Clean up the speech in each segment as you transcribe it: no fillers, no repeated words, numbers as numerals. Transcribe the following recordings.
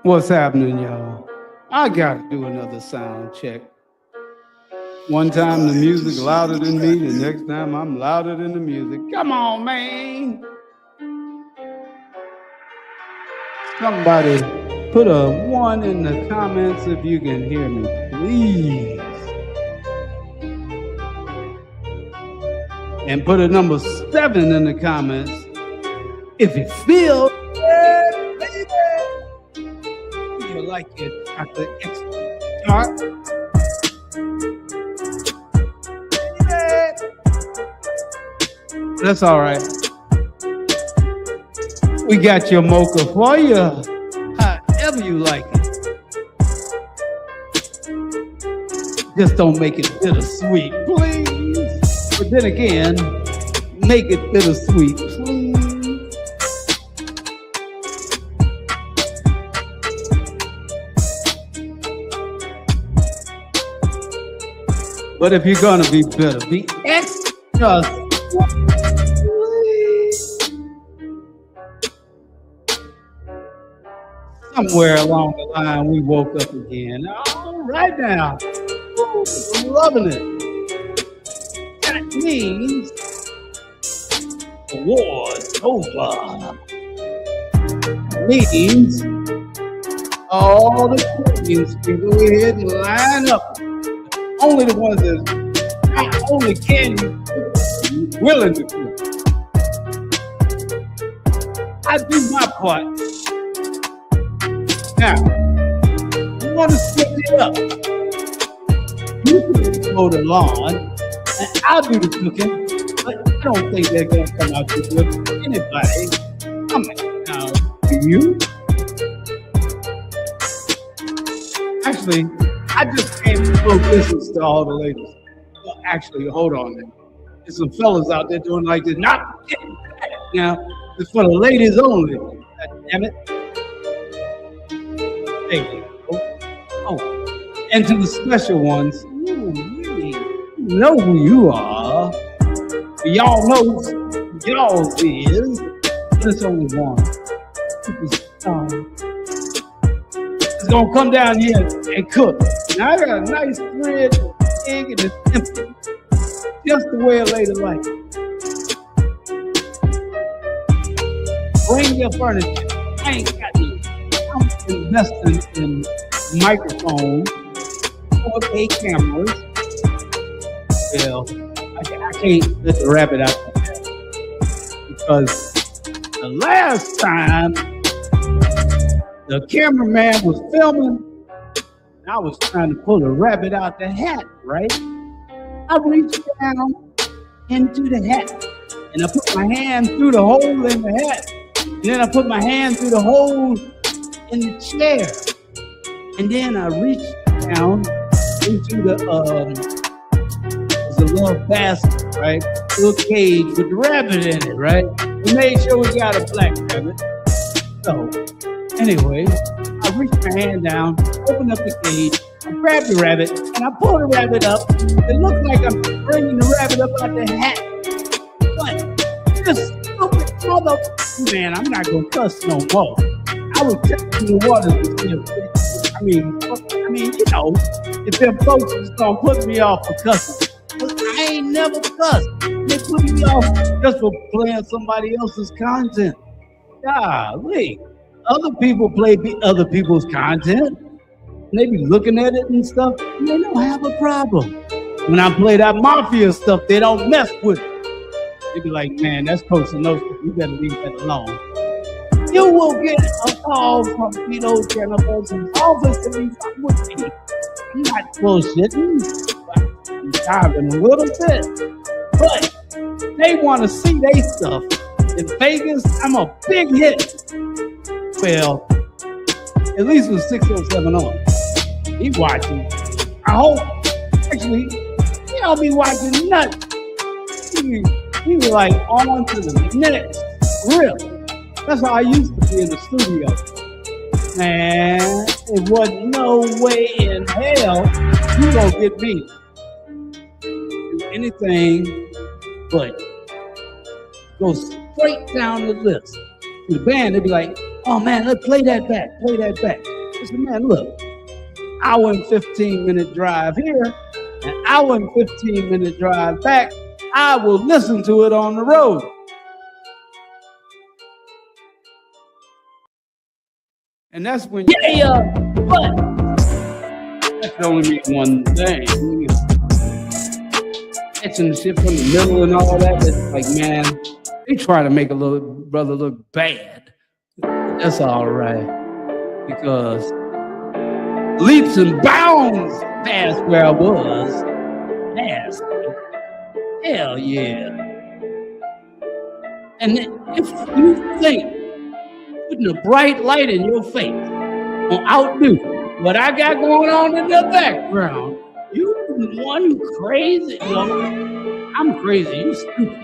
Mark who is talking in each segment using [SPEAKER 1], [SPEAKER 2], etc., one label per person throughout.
[SPEAKER 1] What's happening, y'all? I gotta do another sound check. One time the music louder than me, the next time I'm louder than the music. Come on, man. Somebody put a 1 in the comments if you can hear me, please. And put a number 7 in the comments if you feel it, baby. You like it at the X That's all right. We got your mocha for you, however you like it. Just don't make it bittersweet, please. But then again, make it bittersweet, please. But if you're gonna be bitter, be extra sweet. Somewhere along the line, we woke up again. All right now. Ooh, I'm loving it. That means the war's over. Means all the queens can go ahead and line up. Only the ones that not only can you, willing to cook. I do my part. Now, you want to split it up. You can mow the lawn, and I'll do the cooking, but I don't think they're going to come out too good for anybody. Come on now, do you? Actually, I just came to throw business to all the ladies. Well, actually, hold on there. There's some fellas out there doing like this. Not now, it's for the ladies only. God damn it. Thank you. Oh, and to the special ones, you know who you are. Y'all know who y'all is. There's only one. It's gonna come down here and cook. Now I got a nice red egg and it's empty. Just the way a lady likes it. Bring your furniture. I ain't got no. I'm investing in microphones, 4K cameras. Well, I can't let the rabbit out there because the last time the cameraman was filming, I was trying to pull a rabbit out the hat, right? I reached down into the hat and I put my hand through the hole in the hat. And then I put my hand through the hole in the chair. And then I reached down into the little basket, right? Little cage with the rabbit in it, right? We made sure we got a black rabbit. So, anyway, I reached my hand down, opened up the cage, I grabbed the rabbit, and I pulled the rabbit up. It looked like I'm bringing the rabbit up out the hat. But this stupid mother, man, I'm not gonna cuss no more. I was testing the waters with them. I mean, you know, if them folks was gonna put me off for cussing, but I ain't never cussed. They put me off just for playing somebody else's content. Golly. Other people play other people's content. And they be looking at it and stuff, and they don't have a problem. When I play that mafia stuff, they don't mess with it. They be like, man, that's Cosa Nostra. You better leave that alone. You will get a call from Tito Jennifer's office to be with me. I'm not bullshitting. I'm diving a little bit. But they want to see their stuff. In Vegas, I'm a big hit. Well, at least with 607 on. He watching. I hope. Actually, he don't be watching nothing. He was like on to the next rip. That's how I used to be in the studio. Man, it wasn't no way in hell you gonna get me. Do anything but go straight down the list. The band, they'd be like, oh man, let's play that back, play that back. I said, man, look, hour and 15-minute drive here, an hour and 15-minute drive back. I will listen to it on the road. And that's when but that can only mean one thing. Catching the shit from the middle and all that. It's like, man, they try to make a little brother look bad. That's all right. Because leaps and bounds past where I was. Past. Hell yeah. And if you think putting a bright light in your face will outdo what I got going on in the background, you one crazy. No, I'm crazy. You stupid.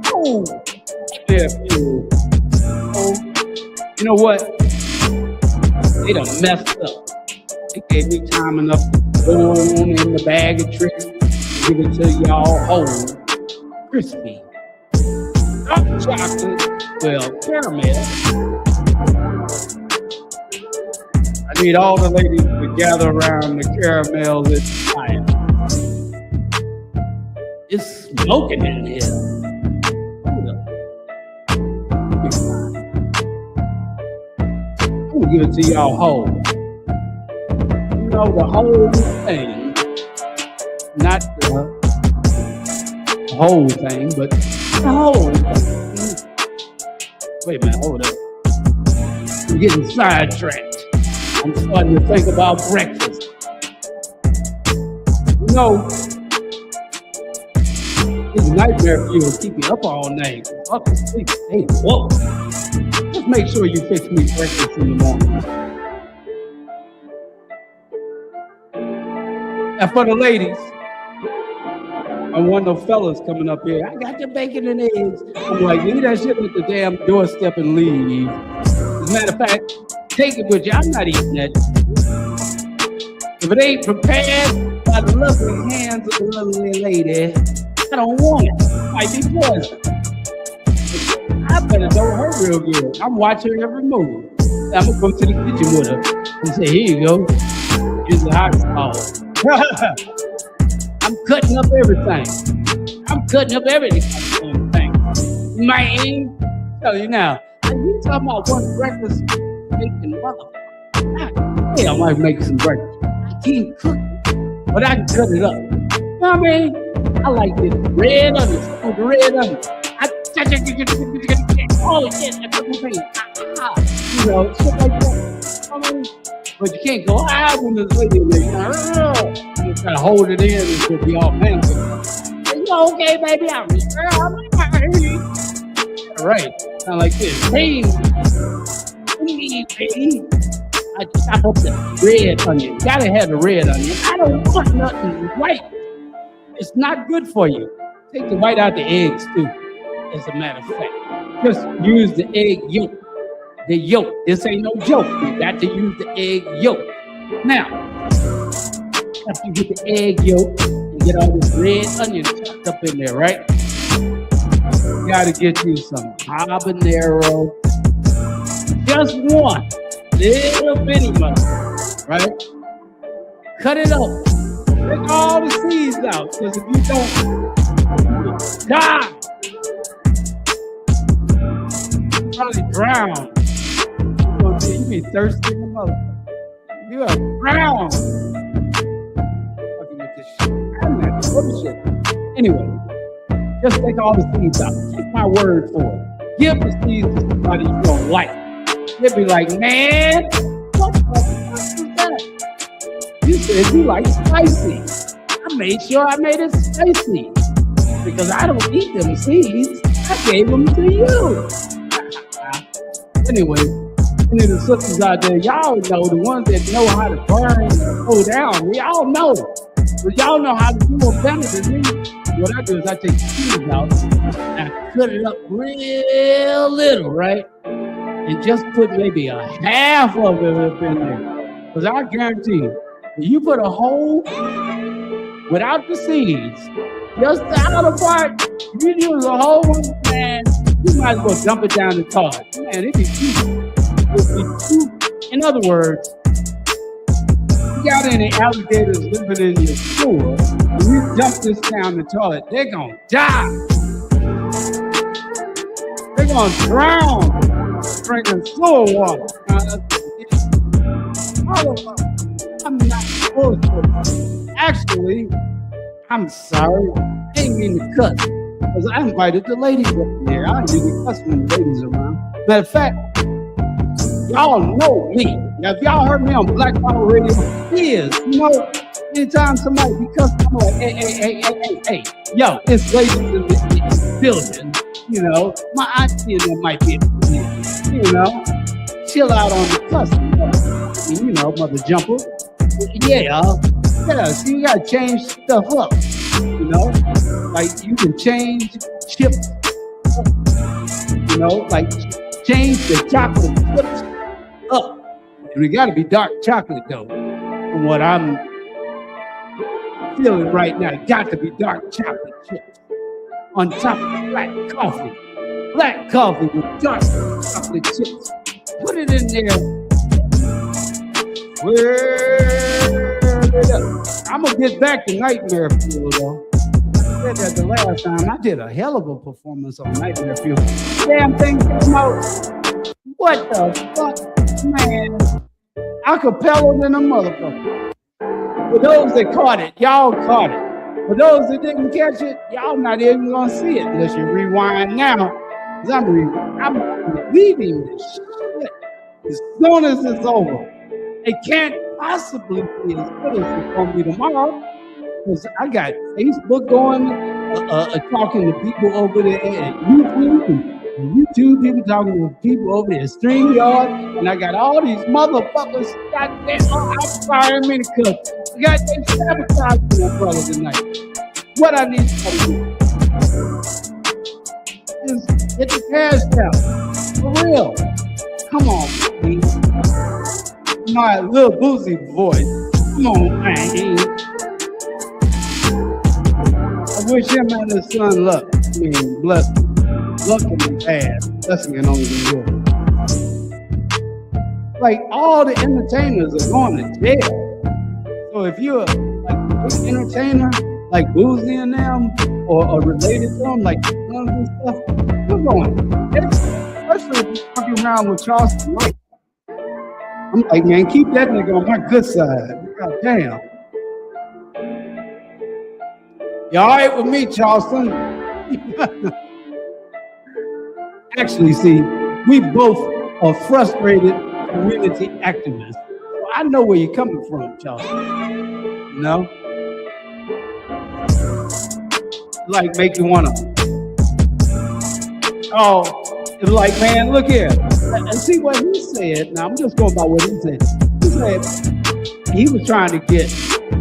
[SPEAKER 1] Oh, yeah, you know what? They done messed up. They gave me time enough to go on in the bag of tricks, give it to y'all whole, crispy, dark chocolate, well, caramel. I need all the ladies to gather around the caramel lit fire. It's smoking in here. Hold up. I'm gonna give it to y'all whole. You know, the whole thing. Not the whole thing, but the whole thing. Wait a minute, hold up. I'm getting sidetracked. I'm starting to think about breakfast. You know, this nightmare fuel will keep you up all night. Up to sleep. Hey, whoa. Just make sure you fix me breakfast in the morning. And for the ladies, I want no fellas coming up here. I got your bacon and eggs. I'm like, leave that shit at the damn doorstep and leave. As a matter of fact, take it with you. I'm not eating that. If it ain't prepared by the lovely hands of the lovely lady, I don't want it. It might be poison. I better know her real good. I'm watching her every move. I'm gonna go to the kitchen with her and say, here you go. Here's the hot sauce. I'm cutting up everything. I'm cutting up everything. Man, tell you now, you talking about one breakfast making motherfucker. Yeah, I might make some breakfast. I can't cook it, but I can cut it up. You know what I mean? I like this red onions. Oh, the red onions. Oh, shit, I cut my face. You know, shit like that. I mean, but you can't go out when there's lady in there. You try to hold it in and she'll be all man. You okay, baby? I'm right. All right, sound like this. Hey, baby. I chop up the red onion. Gotta have the red onion. I don't want nothing white. It's not good for you. Take the white out the eggs too, as a matter of fact. Just use the egg yolk. The yolk. This ain't no joke. You got to use the egg yolk. Now, after you get the egg yolk and get all this red onion chopped up in there, right? You gotta get you some habanero. Just one little bitty one, right? Cut it up. Take all the seeds out, because if you don't, die. Probably drown. You be thirsty in the motherfucker. You are drowned. Fucking with this shit. I'm not doing shit. Anyway, just take all the seeds out. Take my word for it. Give the seeds to somebody you don't like. They'll be like, man, what the fuck was that? You said you like spicy. I made sure I made it spicy. Because I don't eat them seeds. I gave them to you. Anyway, any of the sisters out there, y'all know, the ones that know how to burn and pull down, y'all know. But y'all know how to do it better than me. What I do is I take the seeds out and I cut it up real little, right? And just put maybe a half of it up in there. Because I guarantee you, if you put a whole without the seeds, just the outer part, if you use a whole one, man, you might as well dump it down the toilet. Man, it'd be too In other words, you got any alligators living in your sewer, and you dump this down the toilet, they're gonna die. They're gonna drown drinking sewer water. I'm not bullshit. Actually, I'm sorry. I ain't mean to cuss. Because I invited the ladies up there. I didn't even cuss when the ladies around. Matter of fact, y'all know me. Now, if y'all heard me on Black Power Radio, years, you know, anytime somebody be cussing, I'm like, hey. Yo, it's ladies in the building. You know, my auntie and them might be, you know, chill out on the cussing. You know, mother jumper. Yeah, so you gotta change stuff up. You know, like you can change chips up. You know, like change the chocolate chips up. And it gotta be dark chocolate though. From what I'm feeling right now, it got to be dark chocolate chips on top of black coffee. Black coffee with dark chocolate chips. Put it in there. I'm gonna get back to Nightmare Fuel though. I said that the last time I did a hell of a performance on Nightmare Fuel. Damn thing came out. What the fuck, man? Acapella than a motherfucker. For those that caught it, y'all caught it. For those that didn't catch it, y'all not even gonna see it unless you rewind now. Cause I'm leaving this shit as soon as it's over. It can't possibly be as good as it's gonna be tomorrow. Because I got Facebook going, talking to people over there at YouTube, and YouTube people talking to people over there at StreamYard, and I got all these motherfuckers. Goddamn, I'm sorry, me to cut. Goddamn, sabotage my brother tonight. What I need to do is get the cash down. For real. Come on, please. My little boozy voice. Come on, man. I wish him and his son luck. I mean, blessing. Luck can be bad. Blessing can only be good. Like, all the entertainers are going to jail. So if you're like a big entertainer, like Boozy and them, or related to them, like guns and stuff, you're going to jail. Especially if you're walking around with Charleston White. I'm like, man, keep that nigga on my good side. God damn. You all right with me, Charleston? Actually, see, we both are frustrated community activists. So I know where you're coming from, Charleston. You know? Like, make you wanna. Oh, it's like, man, look here. And see what he said. Now, I'm just going by what he said. He said he was trying to get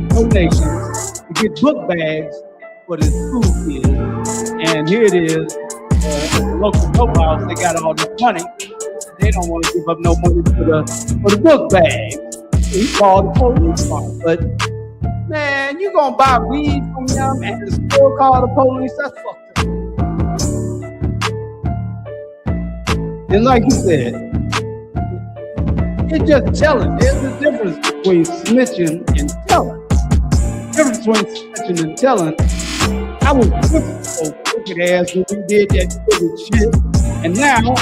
[SPEAKER 1] donations to get book bags for the school kids. And here it is, the local dope house, they got all this money. They don't want to give up no money for the book bags. He called the police on it. But, man, you going to buy weed from them and still call the police? That's fucked up. And like you said, it's just telling. There's a difference between snitching and telling. The difference between snitching and telling. I was looking so crooked ass when we did that crooked shit, and now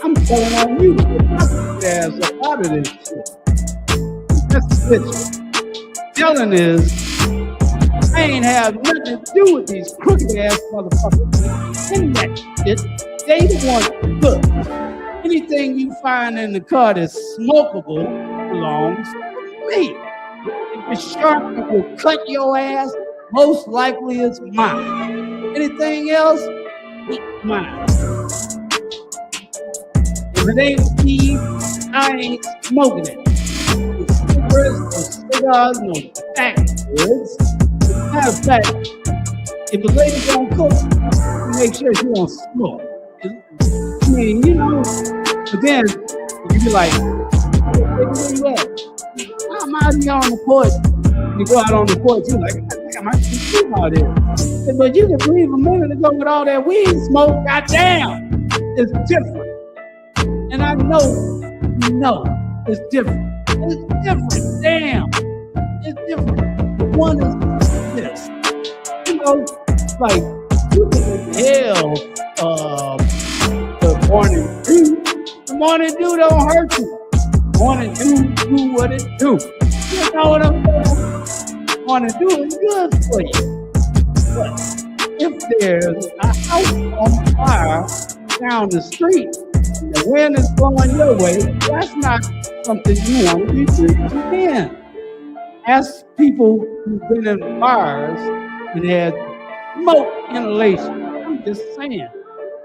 [SPEAKER 1] I'm telling on you. Get my crooked ass up out of this shit. That's snitching. Telling is I ain't have nothing to do with these crooked ass motherfuckers in that shit. They the ones, look, anything you find in the car that's smokable belongs to me. If it's sharp, it will cut your ass, most likely it's mine. Anything else, it's mine. If it ain't weed, I ain't smoking it. No cigarettes, no cigars, no backwoods. As a matter of fact, if a lady don't cook, make sure she don't smoke. I mean, you know, but then you be like, hey, where you at? I'm out here on the porch. You go out on the porch, you're like, damn, I can see out there. But you can breathe a minute ago with all that weed smoke, goddamn, it's different. And I know, you know, It's different. It's different. Damn. It's different. One is this. You know, like you can tell the morning dew. The morning dew don't hurt you. Morning dew do what it do. You know what I'm saying? Morning dew is good for you. But if there's a house on fire down the street, and the wind is blowing your way, that's not something you want to be breathing in. Ask people who've been in fires and had smoke inhalation. I'm just saying.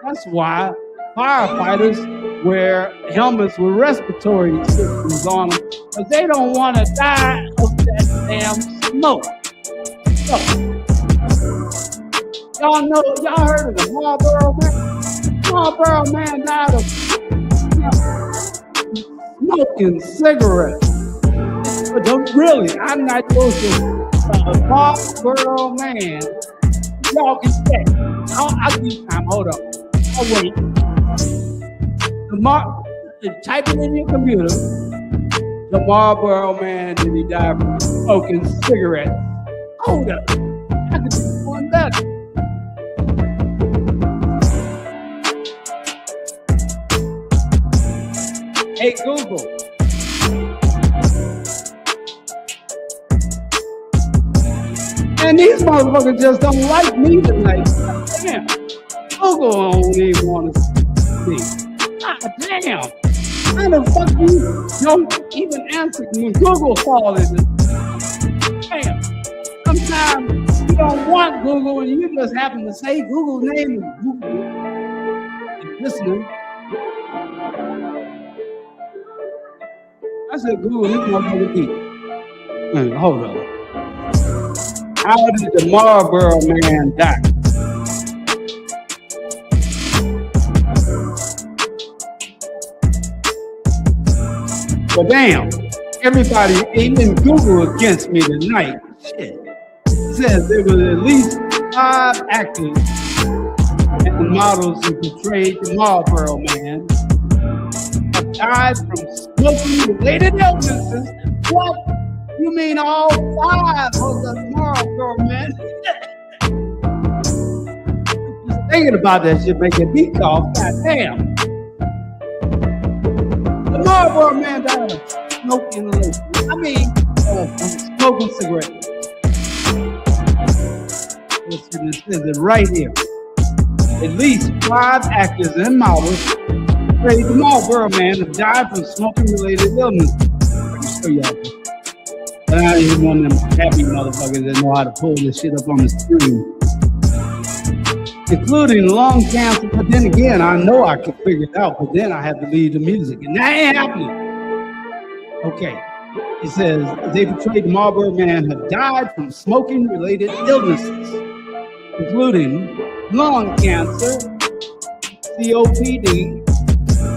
[SPEAKER 1] That's why firefighters wear helmets with respiratory systems on them, because they don't want to die of that damn smoke. So, y'all heard of the Marlboro Man? Marlboro Man died of smoking cigarettes. But don't really, I'm not supposed to. Marlboro Man. Y'all can check. I'll give you time. Hold on. I'll wait. Type it in your computer. The Marlboro Man, did he die from smoking cigarettes? Hold up. I could do one better. Hey, Google. And these motherfuckers just don't like me tonight. Damn. Google don't even want to see. God damn. How the fuck you don't even answer when Google calls it? Damn. Sometimes you don't want Google and you just happen to say Google's name and Google and listening. I said Google, this motherfucker deep. Hold on. How did the Marlboro Man die? But damn, everybody, even Google against me tonight. Shit. It says there was at least 5 actors and models who portrayed the Marlboro Man have died from smoking-related illnesses. What? You mean all 5 of the Marlboro Man? Just thinking about that shit making me cough. God damn. The Marlboro Man died of smoking inhalation. I mean, smoking cigarettes. Listen, it says it right here. At least 5 actors and models portrayed the Marlboro Man have died from smoking-related illness. I can show y'all. But I ain't one of them happy motherfuckers that know how to pull this shit up on the screen. Including lung cancer, but then again, I know I can figure it out, but then I have to leave the music, and that ain't happening. Okay, it says, they portrayed the Marlboro Man have died from smoking-related illnesses, including lung cancer, COPD,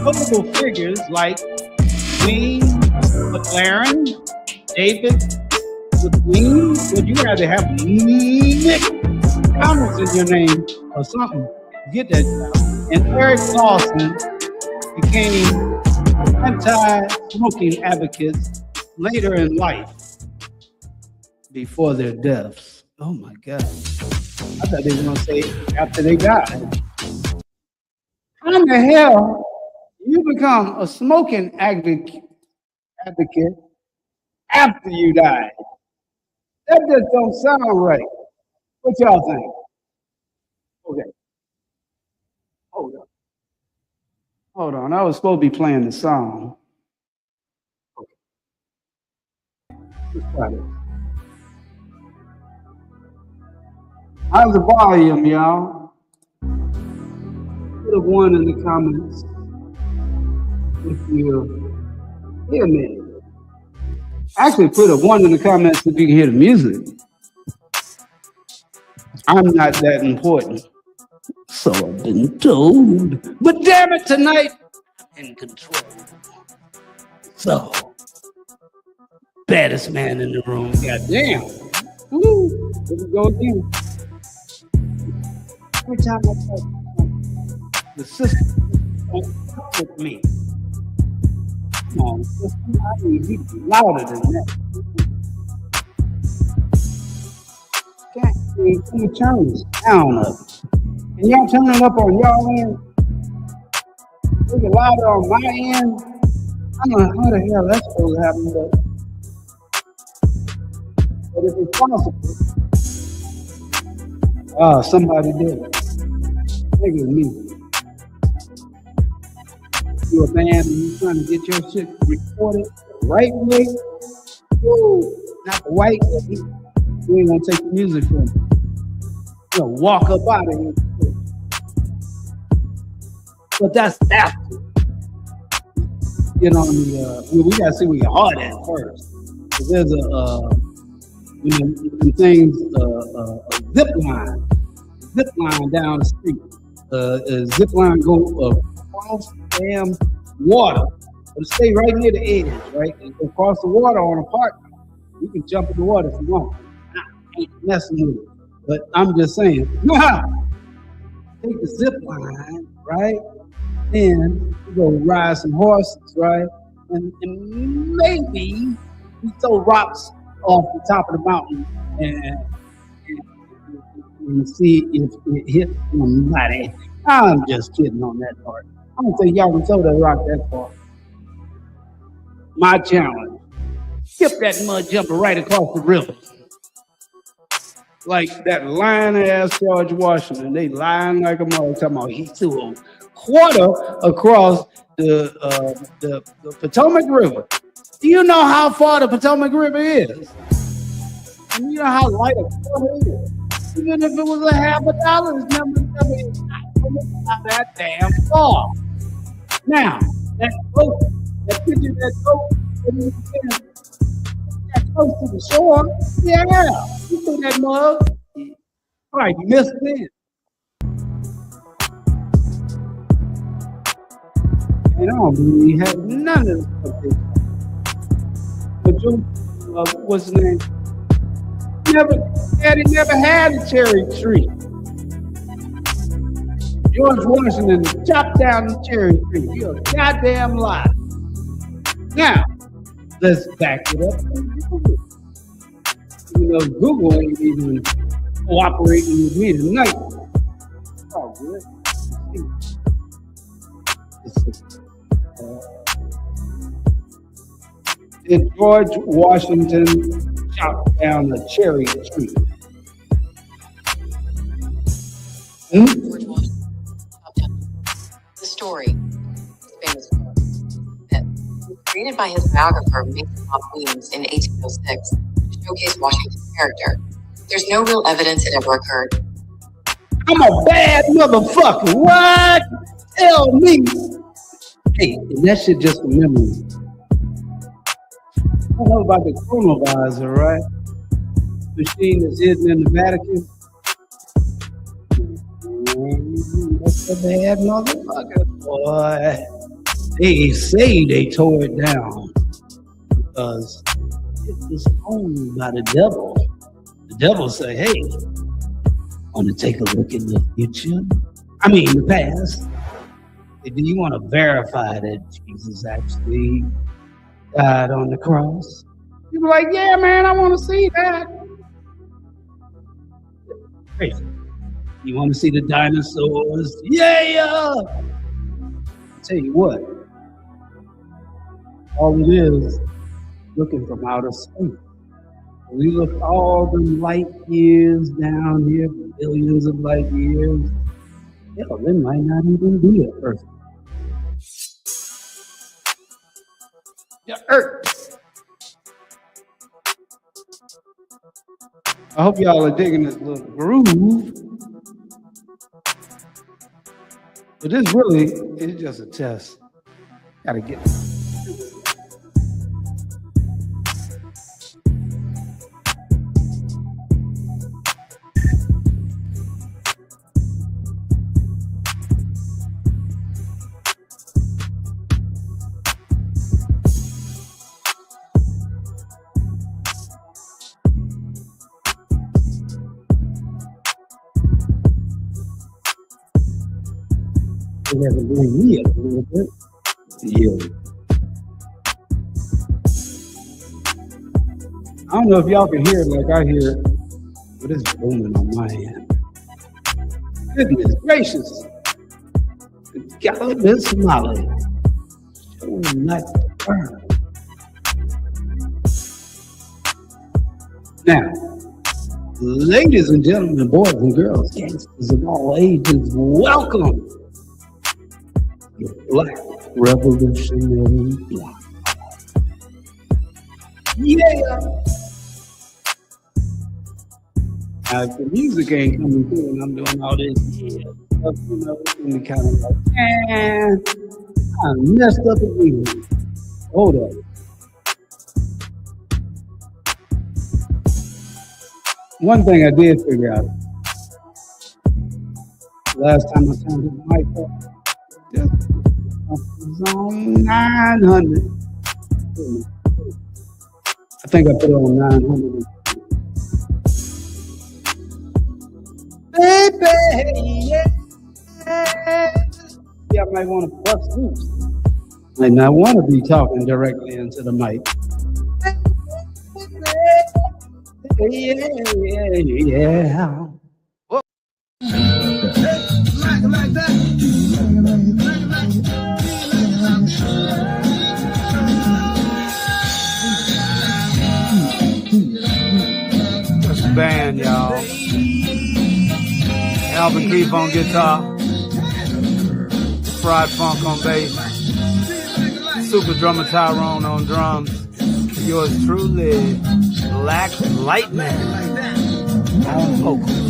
[SPEAKER 1] notable figures like Wayne McLaren, David McLean, would you rather have Nick Thomas in your name or something? Get that job. And Eric Lawson became anti-smoking advocates later in life before their deaths. Oh my God. I thought they were going to say after they died. How in the hell you become a smoking advocate after you died? That just don't sound right. What y'all think? Okay. Hold on. I was supposed to be playing the song. Okay. Let's try this. How's the volume, y'all? Put a 1 in the comments if you hear me. Actually, put a 1 in the comments if you can hear the music. I'm not that important. So I've been told. But damn it, tonight, I'm in control. So, baddest man in the room. Goddamn. Woo. Here we go again. Every time I talk, the system won't with me. Come on, I mean, he's louder than that. Can't you turn this down up? And y'all turn it up on y'all end? Make it louder on my end? I don't know how the hell that's supposed to happen, but if it's possible, somebody did it. Maybe it was me. You a band and you trying to get your shit recorded the right way? Woo! Not the white way. You ain't gonna take the music from you. You'll walk up out of here. But that's after. Get on the, we gotta see where your heart at first. There's when things, a zip line down the street. A zip line go across the damn water, but stay right near the edge, right? And go across the water on a park. You can jump in the water if you want. I ain't messing with it. But I'm just saying, take the zip line, right? Then you go ride some horses, right? And maybe we throw rocks off the top of the mountain and see if it hits somebody. I'm just kidding on that part. I don't think y'all can throw that rock that far. My challenge: skip that mud jumper right across the river. Like that lying ass George Washington. They lying like a mother talking about he threw a quarter across the Potomac River. Do you know how far the Potomac River is? And you know how light a quarter is? Even if it was a $50, it's never not that damn far. Now, that boat, that picture of that boat, that close to the shore, yeah, you threw that mug. All right, you missed it. And I don't really have none of this. But Joe, what's his name? Daddy never had a cherry tree. George Washington chopped down the cherry tree. You're a goddamn lie. Now, let's back it up. You know, Google ain't even cooperating with me tonight. Oh, good. Did George Washington chop down a cherry tree?
[SPEAKER 2] George Washington chopped down the story, famous story, that was created by his biographer, Mason Williams, in 1806 to showcase Washington's character. There's no real evidence it ever occurred.
[SPEAKER 1] I'm a bad motherfucker. What? Tell me. Hey, and that shit just a memory. I don't know about the chronovisor, right? Machine that's hidden in the Vatican. That's a bad motherfucker, boy. They say they tore it down because it was owned by the devil. The devil say, hey, want to take a look in the future? I mean, the past. Do you want to verify that Jesus actually died on the cross? People like, yeah, man, I want to see that. Crazy. You want to see the dinosaurs? Yeah! I'll tell you what. All it is looking from outer space. We look all the light years down here, billions of light years. Hell, there might not even be a Earth. The Earth. I hope y'all are digging this little groove. But this really is just a test. Gotta get it. They have to bring me up a little bit. Yeah. I don't know if y'all can hear it like I hear it, but it's booming on my end. Goodness gracious. God, Miss Molly. Oh, not burn. Now, ladies and gentlemen, boys and girls, gangsters of all ages, welcome to Black Revolutionary Block. Yeah. Now, if the music ain't coming through and I'm doing all this, stuff, it's gonna be kind of like, I messed up again. Hold up. One thing I did figure out last time I turned the mic up, it was on 900. I think I put it on 900. Baby, yeah. Yeah, I might want to bust loose. Might not want to be talking directly into the mic. Yeah. Whoa. Like that. That's the band, y'all. Alvin Keith on guitar. Fried Funk on bass. Super Drummer Tyrone on drums. Yours truly, Black Lightning on vocals.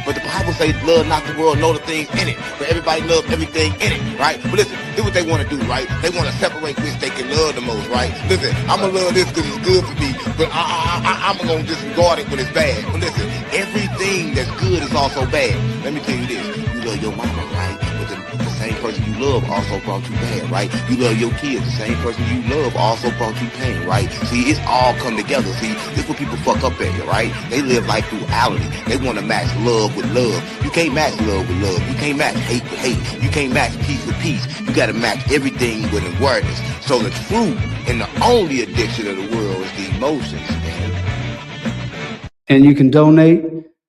[SPEAKER 3] But the Bible says, love not the world, know the things in it. But everybody loves everything in it, right? But listen, do what they want to do, right? They want to separate which they can love the most, right? Listen, I'm going to love this because it's good for me, but I'm going to disregard it when it's bad. But listen, everything that's good is also bad. Let me tell you this. You love your mama, right? But the same person you love also brought you bad, right? You love your kids, the same person you love also brought you pain, right? See, it's all come together. See, this is what people fuck up at you, right? They live life through duality. They want to match love with love. You can't match love with love. You can't match hate with hate. You can't match peace with peace. You got to match everything with awareness. So the true and the only addiction of the world is the emotions, man.
[SPEAKER 1] And you can donate,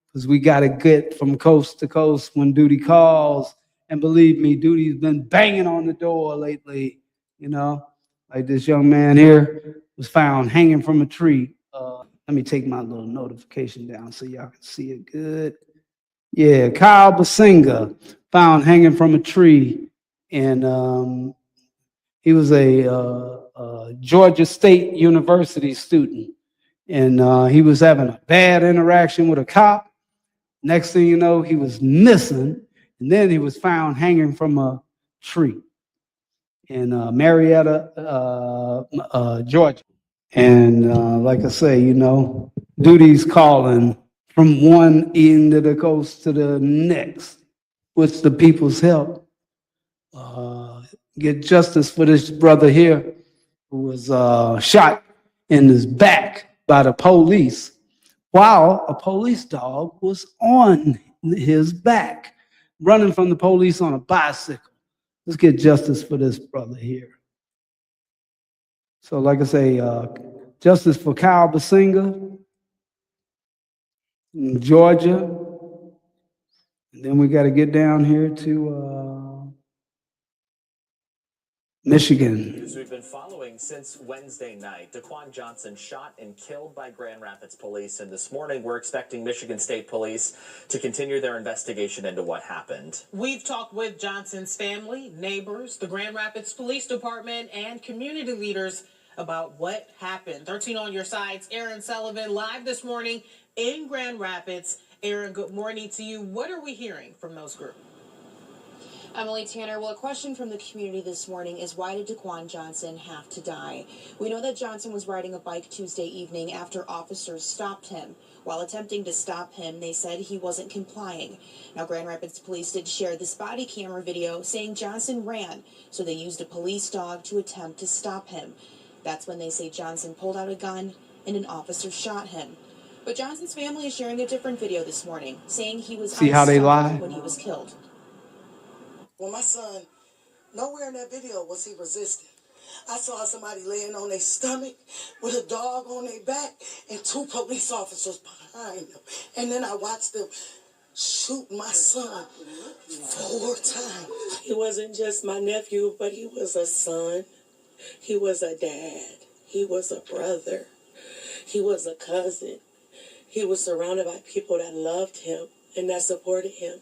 [SPEAKER 1] because we got to get from coast to coast when duty calls. And believe me, duty's been banging on the door lately. You know, like this young man here was found hanging from a tree. Let me take my little notification down so y'all can see it good. Yeah, Kyle Basinga found hanging from a tree. And he was a Georgia State University student. And he was having a bad interaction with a cop. Next thing you know, he was missing. And then he was found hanging from a tree in Marietta, Georgia. And like I say, you know, duty's calling from one end of the coast to the next. With the people's help, get justice for this brother here who was shot in his back by the police while a police dog was on his back, running from the police on a bicycle. Let's get justice for this brother here. So like I say, justice for Kyle Basinga in Georgia. And then we got to get down here to Michigan.
[SPEAKER 4] News we've been following since Wednesday night. Daquan Johnson shot and killed by Grand Rapids police. And this morning, we're expecting Michigan State Police to continue their investigation into what happened.
[SPEAKER 5] We've talked with Johnson's family, neighbors, the Grand Rapids Police Department, and community leaders about what happened. 13 on your sides. Aaron Sullivan live this morning in Grand Rapids. Aaron, good morning to you. What are we hearing from those groups?
[SPEAKER 6] Emily Tanner, well, a question from the community this morning is, why did Daquan Johnson have to die? We know that Johnson was riding a bike Tuesday evening after officers stopped him. While attempting to stop him, they said he wasn't complying. Now, Grand Rapids police did share this body camera video saying Johnson ran, so they used a police dog to attempt to stop him. That's when they say Johnson pulled out a gun and an officer shot him. But Johnson's family is sharing a different video this morning, saying he was
[SPEAKER 1] See how they lie?
[SPEAKER 6] when he was killed.
[SPEAKER 7] When my son Nowhere in that video was he resisting. I saw somebody laying on their stomach with a dog on their back and 2 police officers behind them. And then I watched them shoot my son 4 times.
[SPEAKER 8] He wasn't just my nephew, but he was a son. He was a dad. He was a brother. He was a cousin. He was surrounded by people that loved him and that supported him.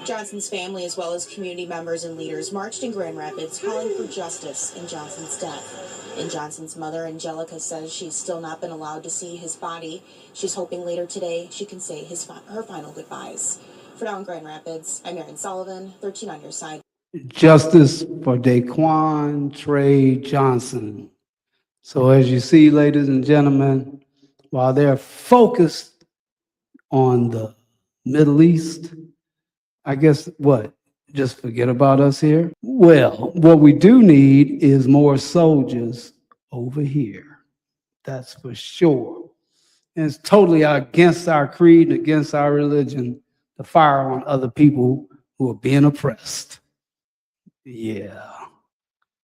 [SPEAKER 6] Johnson's family, as well as community members and leaders, marched in Grand Rapids calling for justice in Johnson's death. And Johnson's mother, Angelica, says she's still not been allowed to see his body. She's hoping later today she can say her final goodbyes. For now in Grand Rapids, I'm Erin Sullivan, 13 on your side.
[SPEAKER 1] Justice for Daquan Trey Johnson. So as you see, ladies and gentlemen, while they're focused on the Middle East, I guess what? Just forget about us here? Well, what we do need is more soldiers over here. That's for sure. And it's totally against our creed and against our religion to fire on other people who are being oppressed. Yeah.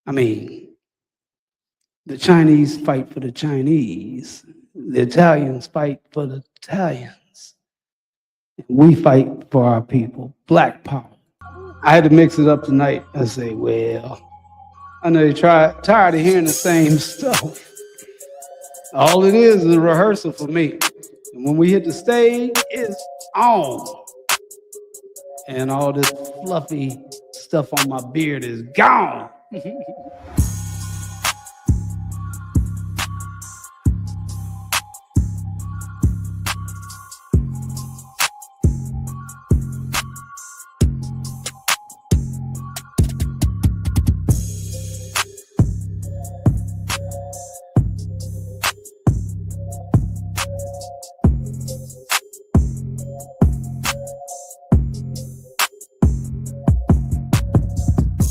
[SPEAKER 1] I mean, the Chinese fight for the Chinese. The Italians fight for the Italians. We fight for our people, Black power. I had to mix it up tonight and say, well, I know you're tired of hearing the same stuff. All it is a rehearsal for me. And when we hit the stage, it's on. And all this fluffy stuff on my beard is gone.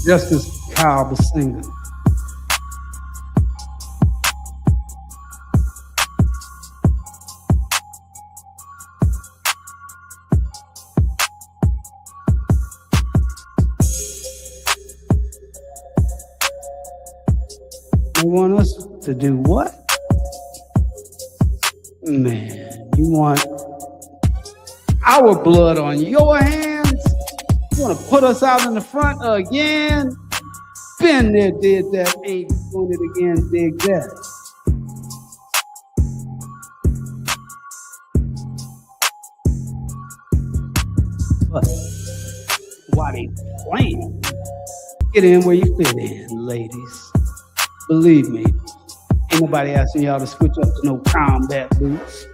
[SPEAKER 1] Justice Kyle Basinga. They want us to do what? Man, you want our blood on your hands? You want to put us out in the front again? Been there, did that, ain't doing it again, dig that. But why they playing? Get in where you fit in, ladies. Believe me, ain't nobody asking y'all to switch up to no combat boots.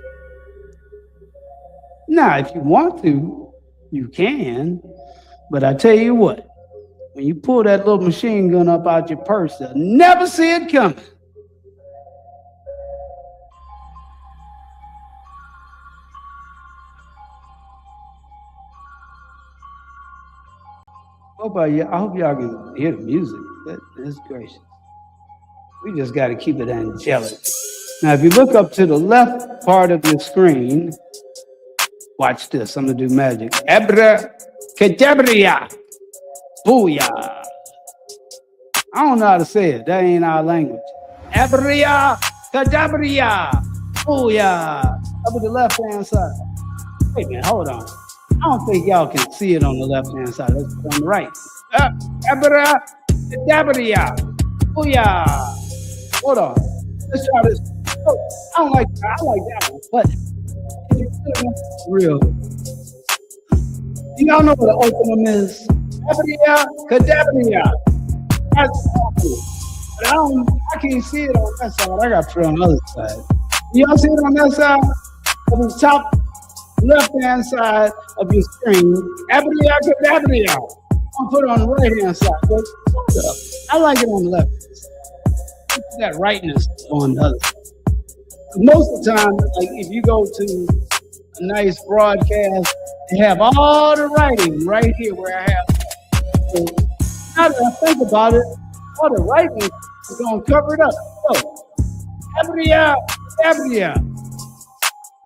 [SPEAKER 1] Now, if you want to, you can. But I tell you what, when you pull that little machine gun up out your purse, they'll never see it coming. I hope y'all can hear the music. That's gracious. We just got to keep it angelic. Now, if you look up to the left part of your screen, watch this. I'm going to do magic. Abracadabra. Booyah. I don't know how to say it. That ain't our language. Abracadabra. Booyah. Up at the left-hand side. Wait a minute. Hold on. I don't think y'all can see it on the left-hand side. Let's put it on the right. Abracadabra. Booyah. Hold on. Let's try this. Oh, I like that one. But real. Y'all know what an opening is? Cadabria. That's awful. But I can't see it on that side. I got to put it on the other side. Y'all see it on that side? On the top left-hand side of your screen. Cadabria. I'll put it on the right-hand side. But I like it on the left. That rightness on the other side. Most of the time, like if you go to a nice broadcast, they have all the writing right here where I have. So now that I think about it, all the writing is going to cover it up. So, Abria.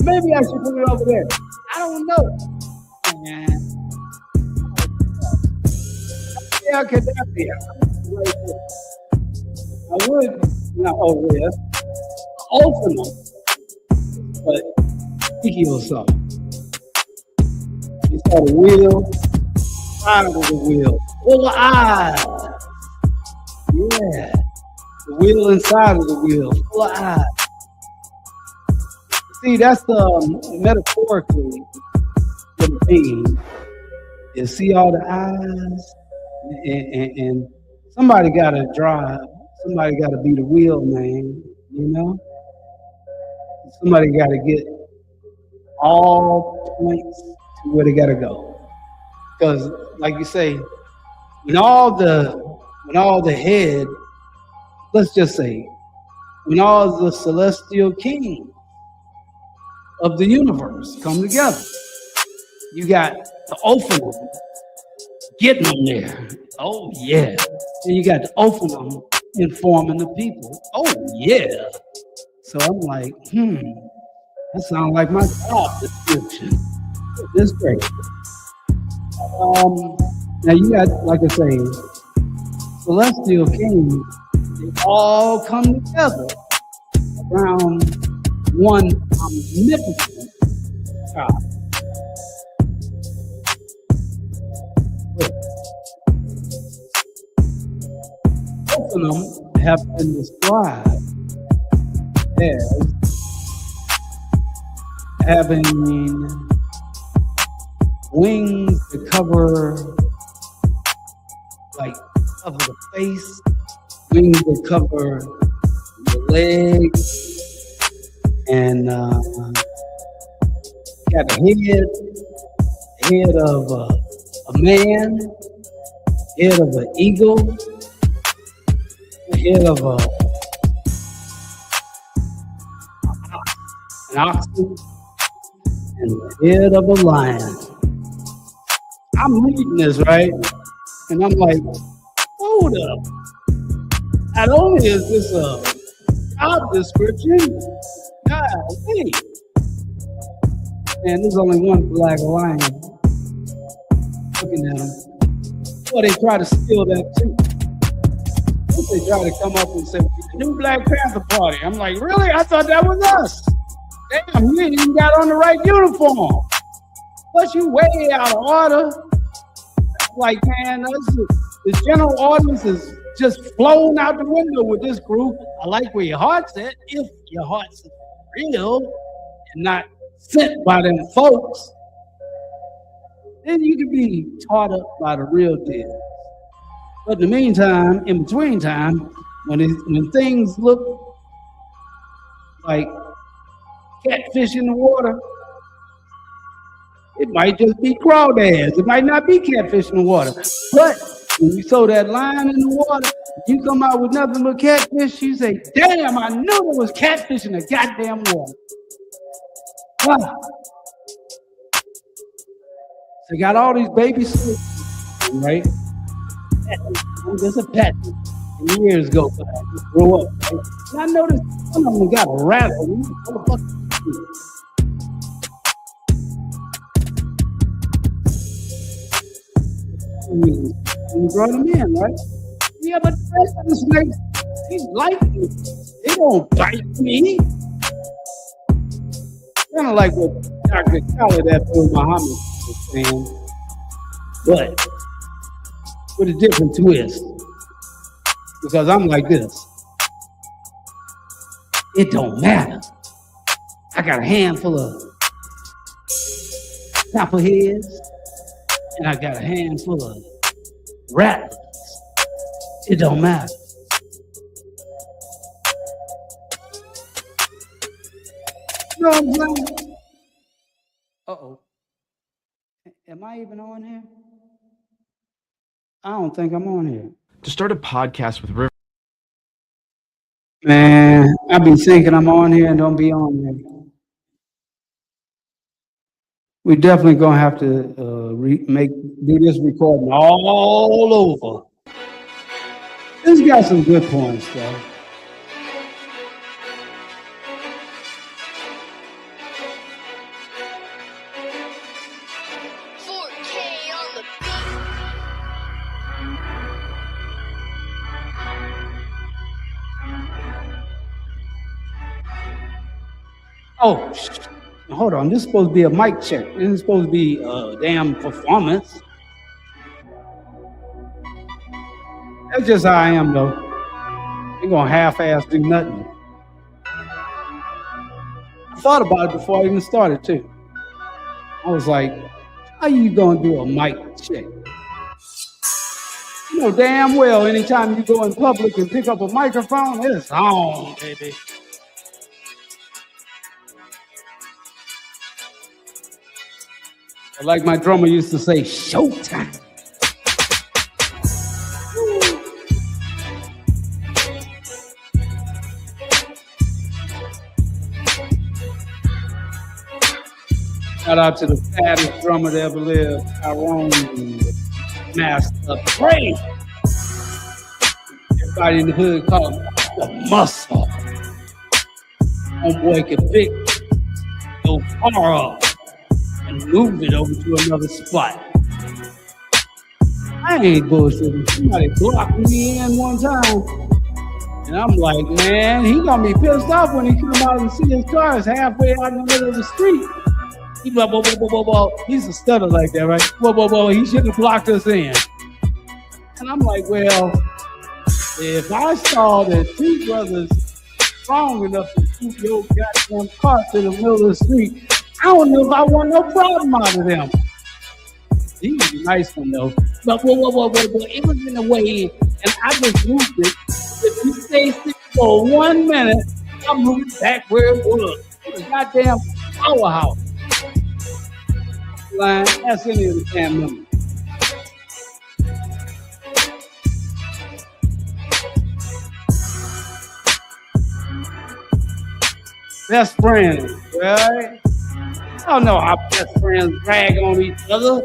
[SPEAKER 1] Maybe I should put it over there. I don't know. Man. Yeah, could that be? I would not over there open them, but he was something. He saw the wheel, side of the wheel, full of eyes. Yeah, the wheel inside of the wheel, full of eyes. See, that's the metaphorically what it means. You see all the eyes, and somebody got to drive. Somebody got to be the wheel man, you know? Somebody got to get all points to where they got to go. Because, like you say, when all the head, let's just say, when all the celestial kings of the universe come together, you got the Ophanim getting them there. Oh, yeah. And you got the Ophanim informing the people. Oh, yeah. So I'm like, that sounds like my job description. This great. Now you got, like I say, celestial kings, they all come together around one omnipotent God. Both of them have been described as having wings to cover the face, wings to cover the legs, and got a head of a man, head of an eagle, head of an oxen, and the head of a lion. I'm reading this, right? And I'm like, hold up. Not only is this a job description, golly. And there's only one black lion looking at him. Well, they try to steal that too. They try to come up and say, the new Black Panther Party. I'm like, really? I thought that was us. Damn, you ain't even got on the right uniform. Plus, you way out of order. Like, man, the general audience is just flown out the window with this group. I like where your heart's at. If your heart's real and not sent by them folks, then you can be taught up by the real deal. But in the meantime, in between time, when things look like catfish in the water, it might just be crawdads. It might not be catfish in the water. But when you throw that line in the water, you come out with nothing but catfish, you say, damn, I knew there was catfish in the goddamn water. Wow. They got all these baby squids, right? There's a pet. And years go by, grow up, right? And I noticed some of them got a rabbit. You brought them in, right? Yeah, but the rest of the snakes, they like me. They don't bite me. Kind of like what Dr. Khaled Abdul Muhammad was saying, but with a different twist. Because I'm like this. It don't matter. I got a handful of copperheads, and I got a handful of rattlers. It don't matter. You know what I'm saying? Uh-oh. Am I even on here? I don't think I'm on here.
[SPEAKER 9] To start a podcast with River.
[SPEAKER 1] Man, I be thinking I'm on here and don't be on here. We definitely gonna have to do this recording all over. This got some good points, though. Oh, hold on. This is supposed to be a mic check. This is supposed to be a damn performance. That's just how I am, though. Ain't gonna half-ass do nothing. I thought about it before I even started, too. I was like, how you gonna do a mic check? You know damn well anytime you go in public and pick up a microphone, it's on, baby. Like my drummer used to say, showtime. Shout out to the fattest drummer that ever lived, Tyrone, Master Brain. Everybody in the hood called him the muscle. Homeboy could pick your car up and move it over to another spot. I ain't bullshitting. Somebody blocked me in one time. And I'm like, man, he gonna be pissed off when he come out and see his cars halfway out in the middle of the street. He blah, blah, blah, blah, blah, blah. He's a stutter like that, right? Blah, blah, blah. He shouldn't have blocked us in. And I'm like, well, if I saw that two brothers strong enough to keep your goddamn car to the middle of the street, I don't know if I want no problem out of them. He was a nice one, though. But it was in the way, and I just moved it. If you stay still for 1 minute, I moved it back where it was. It was a goddamn powerhouse. Line, that's any of the damn numbers. Best friends, right? I don't know how best friends brag on each other.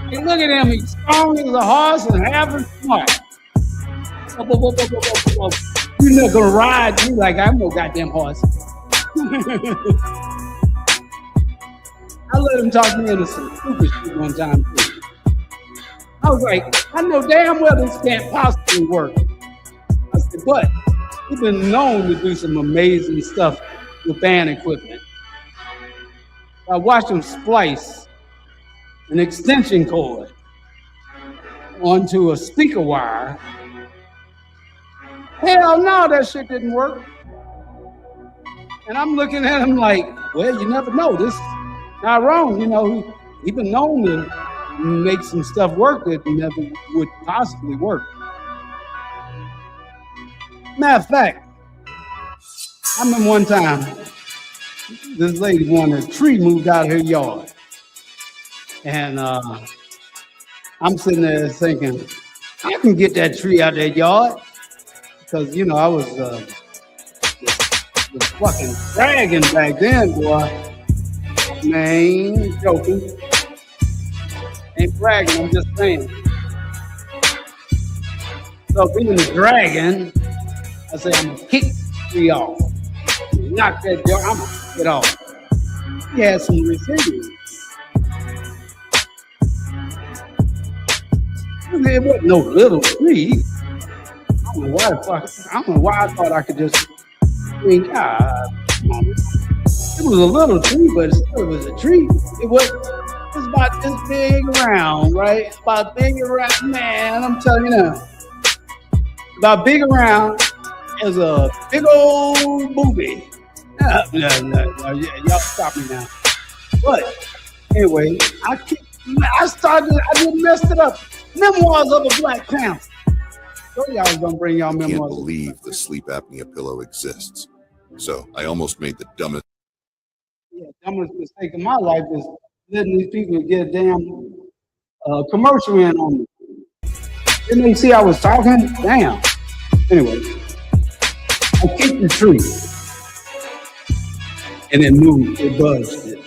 [SPEAKER 1] Hey, look at him, he's strong as a horse and half as smart. You're not gonna ride me like I'm no goddamn horse. I let him talk me into some stupid shit one time too. I was like, I know damn well this can't possibly work. I said, but we've been known to do some amazing stuff with band equipment. I watched him splice an extension cord onto a speaker wire. Hell no, that shit didn't work. And I'm looking at him like, well, you never know. This is not wrong. You know, he been known to make some stuff work that never would possibly work. Matter of fact, I remember one time, this lady wanted a tree moved out of her yard. And I'm sitting there thinking, I can get that tree out of that yard. Because, you know, I was fucking dragging back then, boy. Man, joking. Ain't bragging, I'm just saying. So being the dragon, I said, I'm gonna kick the tree off. Knock that door, I'm gonna kick it off. He had some resilience. It wasn't no little tree. I don't know why I thought I could just, I mean, God, it was a little tree, but it still was a tree. It was about this big around, right? About big around, man, I'm telling you now. About big around as a big old booby. Y'all stop me now. But anyway, I didn't mess it up. Memoirs of a Black Panther. So y'all was gonna bring y'all memoirs.
[SPEAKER 10] I can't believe the sleep apnea pillow exists. So I almost made the dumbest
[SPEAKER 1] mistake of my life is letting these people get a damn commercial in on me. Didn't they see I was talking? Damn. Anyway, I kicked the tree and it moved, it buzzed it.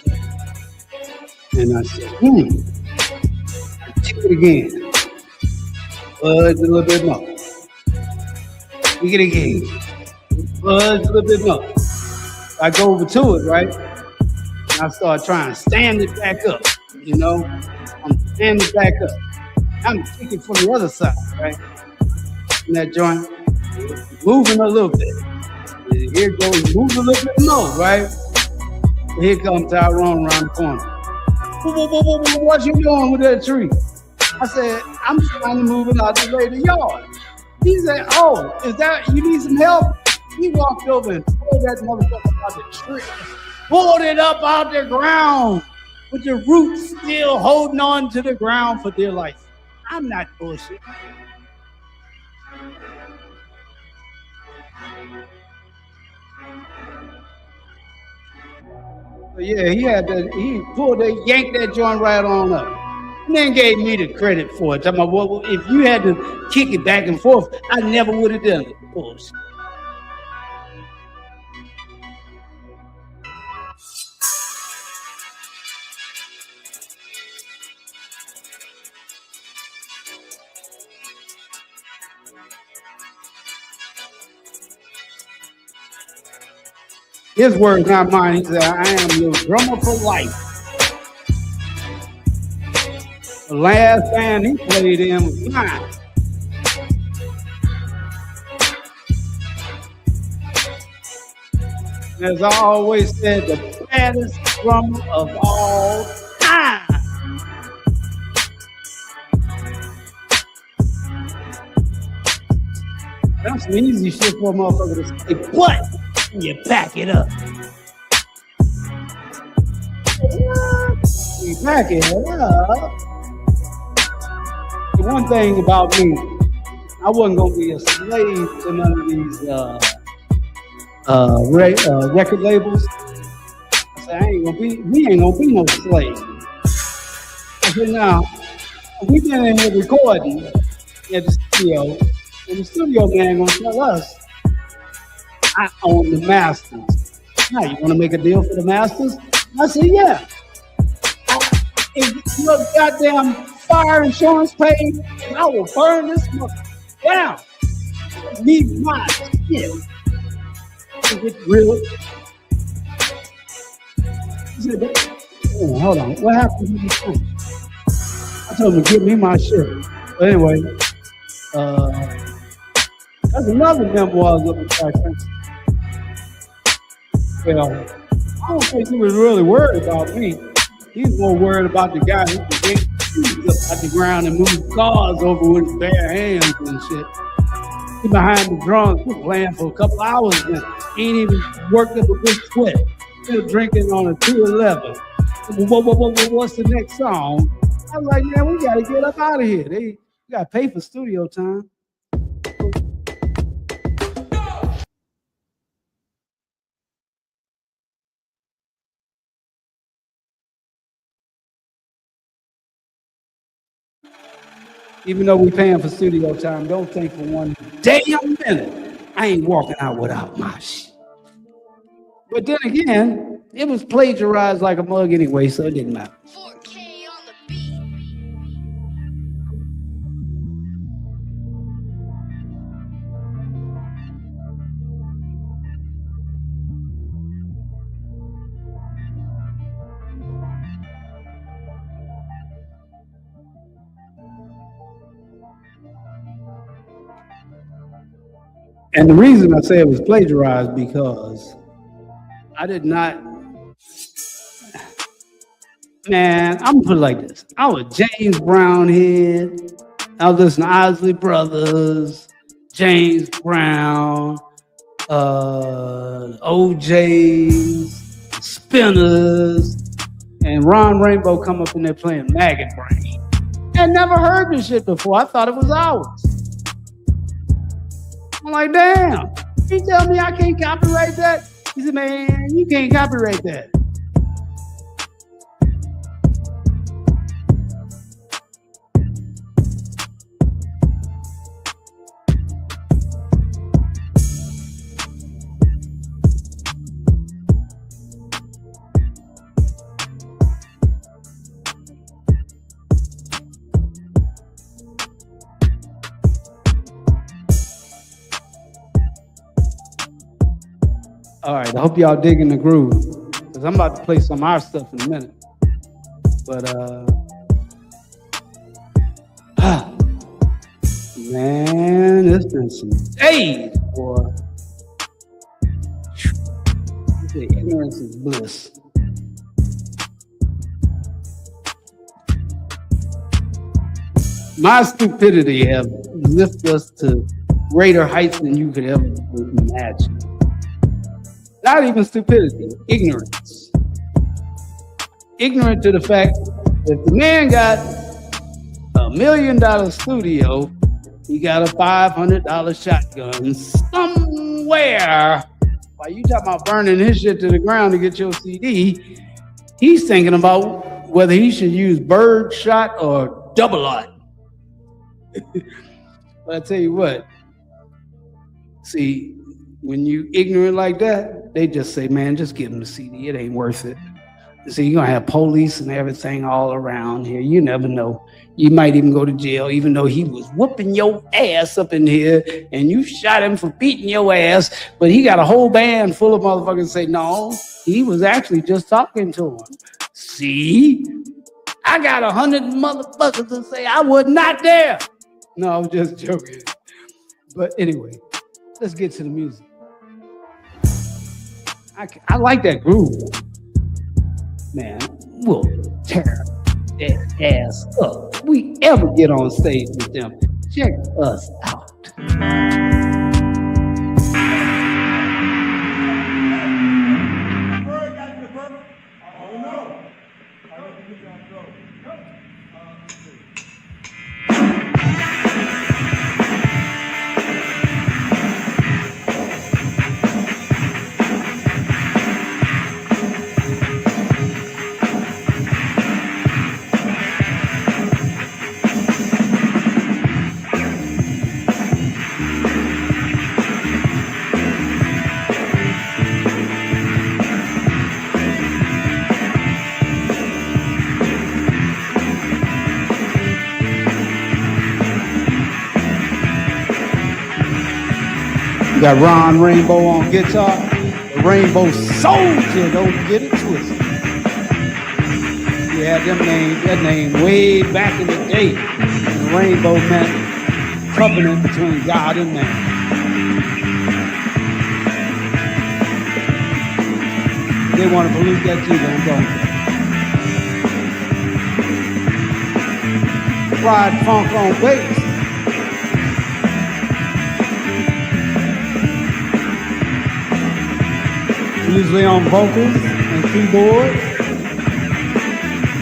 [SPEAKER 1] And I said, I kick it again. Buzz a little bit more. Kick it again. Buzz a little bit more. I go over to it, right? And I start trying to stand it back up, you know? I'm standing it back up. I'm kicking from the other side, right? In that joint, moving a little bit. Here it goes, moving a little bit more, right? Here comes Tyrone around the corner. What you doing with that tree? I said, I'm trying to move it out the way of the yard. He said, oh, is that, you need some help? He walked over and pulled that motherfucker out the tree. Pulled it up out the ground with the roots still holding on to the ground for dear life. I'm not bullshit. But yeah, he pulled that, yanked that joint right on up. And then gave me the credit for it. Talking about, well, if you had to kick it back and forth, I never would have done it. Bullshit. His words, not mine. He said, I am your drummer for life. The last band he played in was mine. As I always said, the baddest drummer of all time. That's some easy shit for a motherfucker to say, but you back it up. You back it up. The one thing about me, I wasn't gonna be a slave to none of these record labels. I said, we ain't gonna be no slave. I said, now, we've been in here recording at the studio, and the studio man gonna tell us, I own the masters. Now, you wanna make a deal for the masters? I said, yeah. If your goddamn fire insurance paid, I will burn this motherfucker down. Leave my shit. Is it real? He said, oh, hold on. What happened to this thing? I told him to give me my shit. But anyway, that's another memoir of the Black Panther. Well, I don't think he was really worried about me. He's more worried about the guy who can get shoes up out the ground and move cars over with his bare hands and shit. He behind the drums, playing for a couple hours and ain't even worked up a good sweat. Still drinking on a 211. What's the next song? I was like, man, we gotta get up out of here. We gotta pay for studio time. Even though we're paying for studio time, don't think for one damn minute I ain't walking out without my shit. But then again, it was plagiarized like a mug anyway, so it didn't matter. 4K on the beat. And the reason I say it was plagiarized because I did not, man, I'm gonna put it like this. I was James Brown head. I was listening to Isley Brothers, James Brown, OJs, Spinners, and Ron Rainbow come up in there playing Maggot Brain. I never heard this shit before. I thought it was ours. I'm like, damn, you tell me I can't copyright that? He said, man, you can't copyright that. All right, I hope y'all digging the groove, because I'm about to play some of our stuff in a minute. But, man, it's been some days, boy. The ignorance is bliss. My stupidity have lifted us to greater heights than you could ever imagine. Not even stupidity, ignorance. Ignorant to the fact that if the man got $1 million studio, he got a $500 shotgun somewhere. While you talking about burning his shit to the ground to get your CD, he's thinking about whether he should use bird shot or double lot. But I tell you what, see, when you ignorant like that, they just say, man, just give him the CD. It ain't worth it. See, you're going to have police and everything all around here. You never know. You might even go to jail, even though he was whooping your ass up in here and you shot him for beating your ass. But he got a whole band full of motherfuckers say, no, he was actually just talking to him. See? I got 100 motherfuckers that say I was not there. No, I'm just joking. But anyway, let's get to the music. I like that groove. Man, we'll tear that ass up. If we ever get on stage with them, check us out. Got Ron Rainbow on guitar. The Rainbow Soldier, don't get it twisted. You had that name way back in the day. And the rainbow meant covenant between God and man. They want to believe that too, don't. Ride funk on bass. Usually on vocals and keyboard.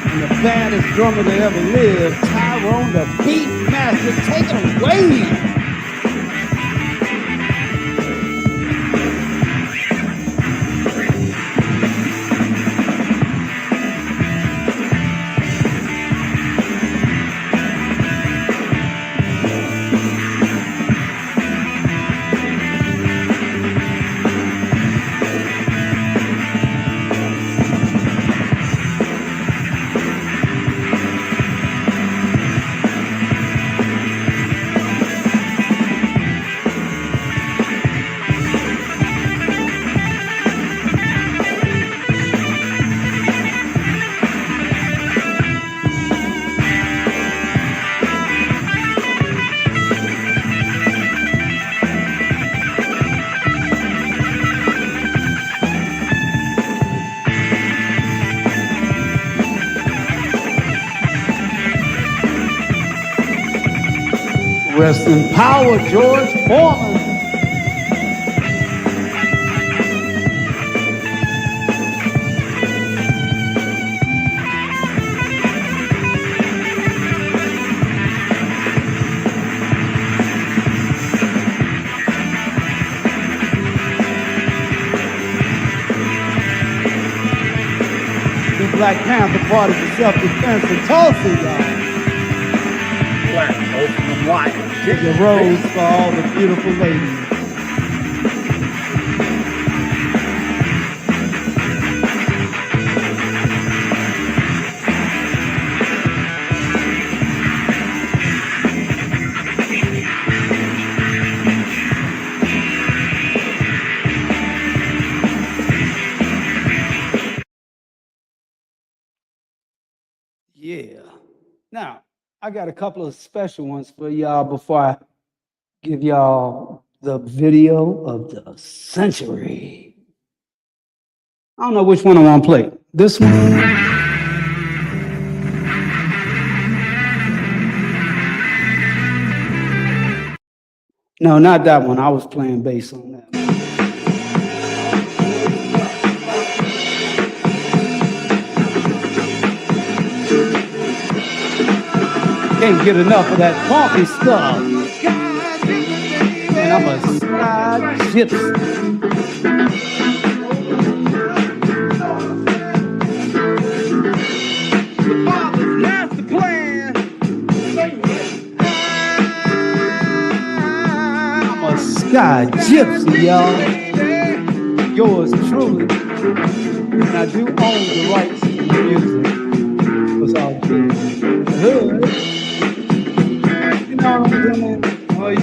[SPEAKER 1] And the baddest drummer that ever lived, Tyrone the Beat Master. Take it away. Rest in power, George Foreman. The Black Panther Party for Self-Defense in Tulsa, y'all.
[SPEAKER 11] Black open wide.
[SPEAKER 1] Take a rose for all the beautiful ladies. Yeah. Now, I got a couple of special ones for y'all before I give y'all the video of the century. I don't know which one I want to play. This one? No, not that one. I was playing bass on that. Can't get enough of that funky stuff. And I'm a sky gypsy. The father's master plan. I'm a sky gypsy, y'all. Yours truly. And I do own the rights to the music. What's all good? Hood. You know what I'm saying? Are you?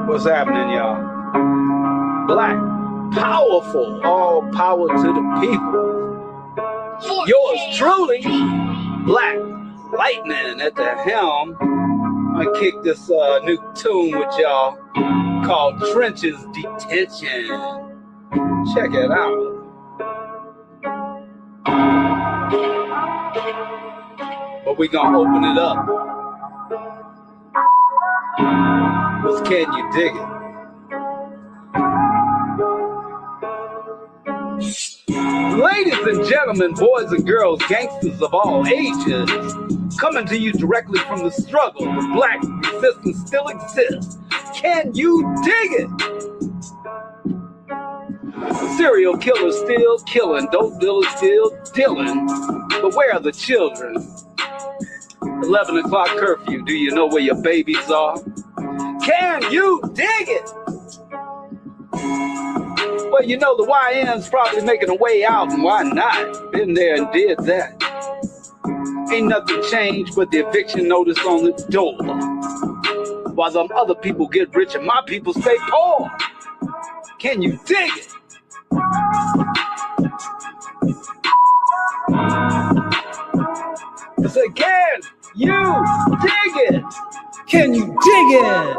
[SPEAKER 1] What's happening, y'all? Black, powerful, all power to the people. Yours truly, Black Lightning at the helm. I kick this new tune with y'all called Trenches Detention. Check it out. But we gonna open it up. Cause can you dig it? Ladies and gentlemen, boys and girls, gangsters of all ages, coming to you directly from the struggle, the black resistance still exists. Can you dig it? Serial killers still killing, dope dealers still dealing. But where are the children? 11 o'clock curfew, do you know where your babies are? Can you dig it? Well, you know the YN's probably making a way out, and why not? Been there and did that. Ain't nothing changed but the eviction notice on the door. While them other people get rich and my people stay poor. Can you dig it? I said, can you dig it? Can you dig it?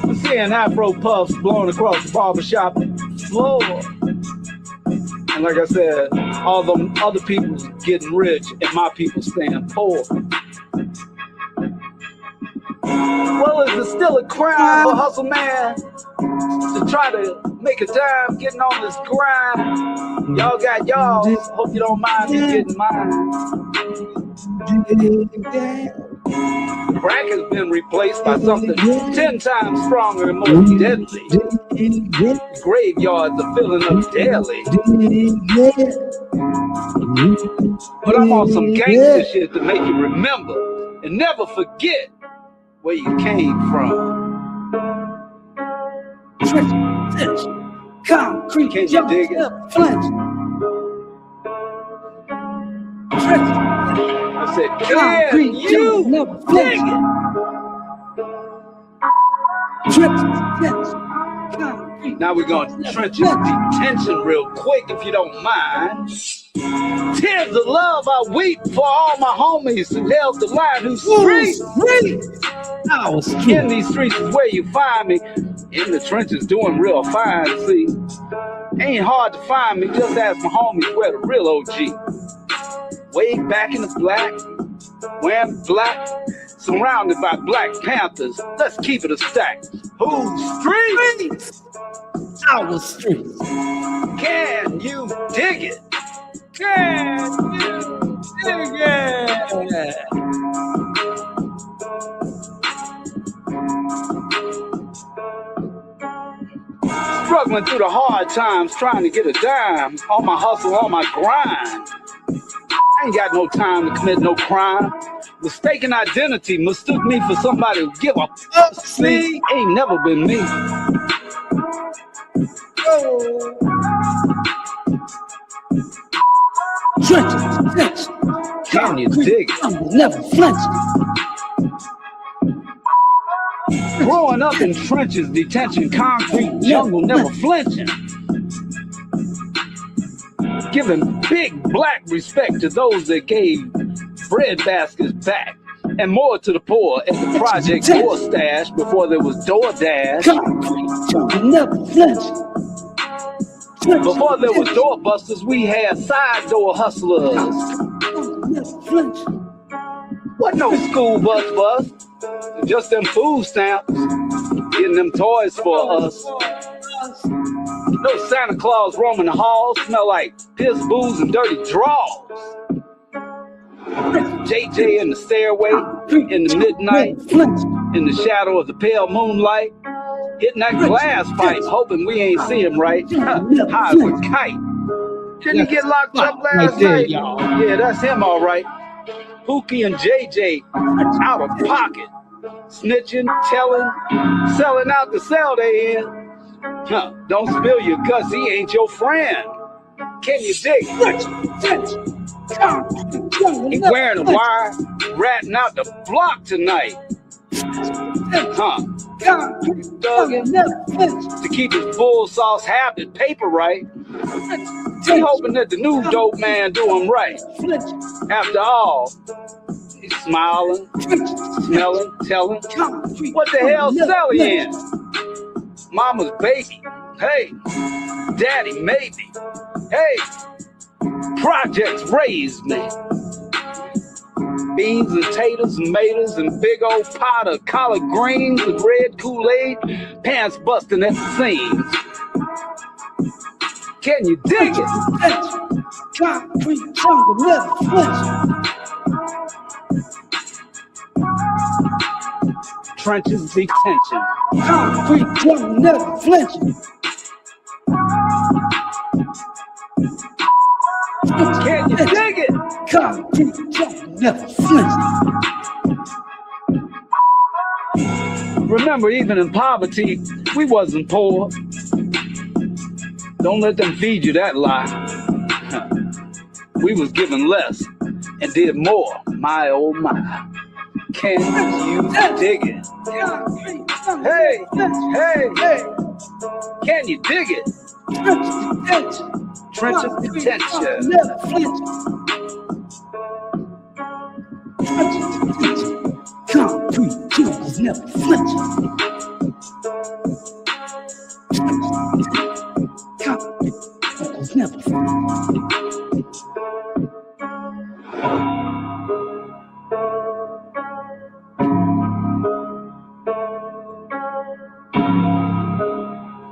[SPEAKER 1] I'm seeing Afro puffs blowing across the barbershop floor. And like I said, all them other people getting rich and my people staying poor. Well, is it still a crime for hustle man to try to make a dime getting on this grind? Y'all got y'all. Hope you don't mind me getting mine. Crack has been replaced by something 10 times stronger and more deadly. Graveyards are filling up daily. But I'm on some gangster shit to make you remember and never forget where you came from. Concrete, can you dig it? I said, can you dig it? Now we're going to trenches detention real quick, if you don't mind. Tears of love I weep for all my homies who held the line, who streets. In these streets is where you find me. In the trenches doing real fine, see. Ain't hard to find me, just ask my homies where the real OG. Way back in the black, wearing black, surrounded by Black Panthers. Let's keep it a stack. Who's streets? Our streets. Can you dig it? Can you dig it? Struggling through the hard times, trying to get a dime. On my hustle, on my grind. I ain't got no time to commit no crime. Mistaken identity mistook me for somebody who give a fuck. See, ain't never been me. Trenches,
[SPEAKER 11] Can you dig it?
[SPEAKER 1] never flinching.
[SPEAKER 11] Growing up in trenches, detention, concrete, jungle, never flinching. Giving big black respect to those that gave bread baskets back and more to the poor at the project door stash before there was DoorDash.
[SPEAKER 1] Concrete jungle, never flinching.
[SPEAKER 11] Before there was doorbusters, we had side door hustlers.
[SPEAKER 1] Never flinching.
[SPEAKER 11] Wasn't no school bus, just them food stamps, getting them toys for us. No Santa Claus roaming the halls, smell like piss, booze, and dirty draws. JJ in the stairway, in the midnight, in the shadow of the pale moonlight, hitting that glass pipe, hoping we ain't see him right, high as a kite. Didn't he get locked up last night? Yeah, that's him all right. Pookie and JJ out of pocket, snitching, telling, selling out the cell they in. Don't spill your guts, he ain't your friend. Can you dig it? He wearing a wire, ratting out the block tonight. Thugging to keep his bull sauce habit paper right. He hoping that the new dope man do him right. After all, he's smiling, smelling, telling. What the hell cell he in? Mama's baby. Hey, daddy maybe. Hey, projects raised me. Beans and taters and maters and big old pot of collard greens with red Kool-Aid, pants busting at the seams. Can you dig it?
[SPEAKER 1] Concrete jungle, never flinching.
[SPEAKER 11] Trenches detention.
[SPEAKER 1] Concrete jungle, never flinching.
[SPEAKER 11] Can you dig it?
[SPEAKER 1] Concrete jungle, never flinching.
[SPEAKER 11] Remember, even in poverty, we wasn't poor. Don't let them feed you that lie. We was given less and did more. My oh my. Can you dig it? Hey, hey, hey. Can you dig it? Trenches detention.
[SPEAKER 1] Never flinching. Concrete jungles never flinching. Concrete jungles never flinching.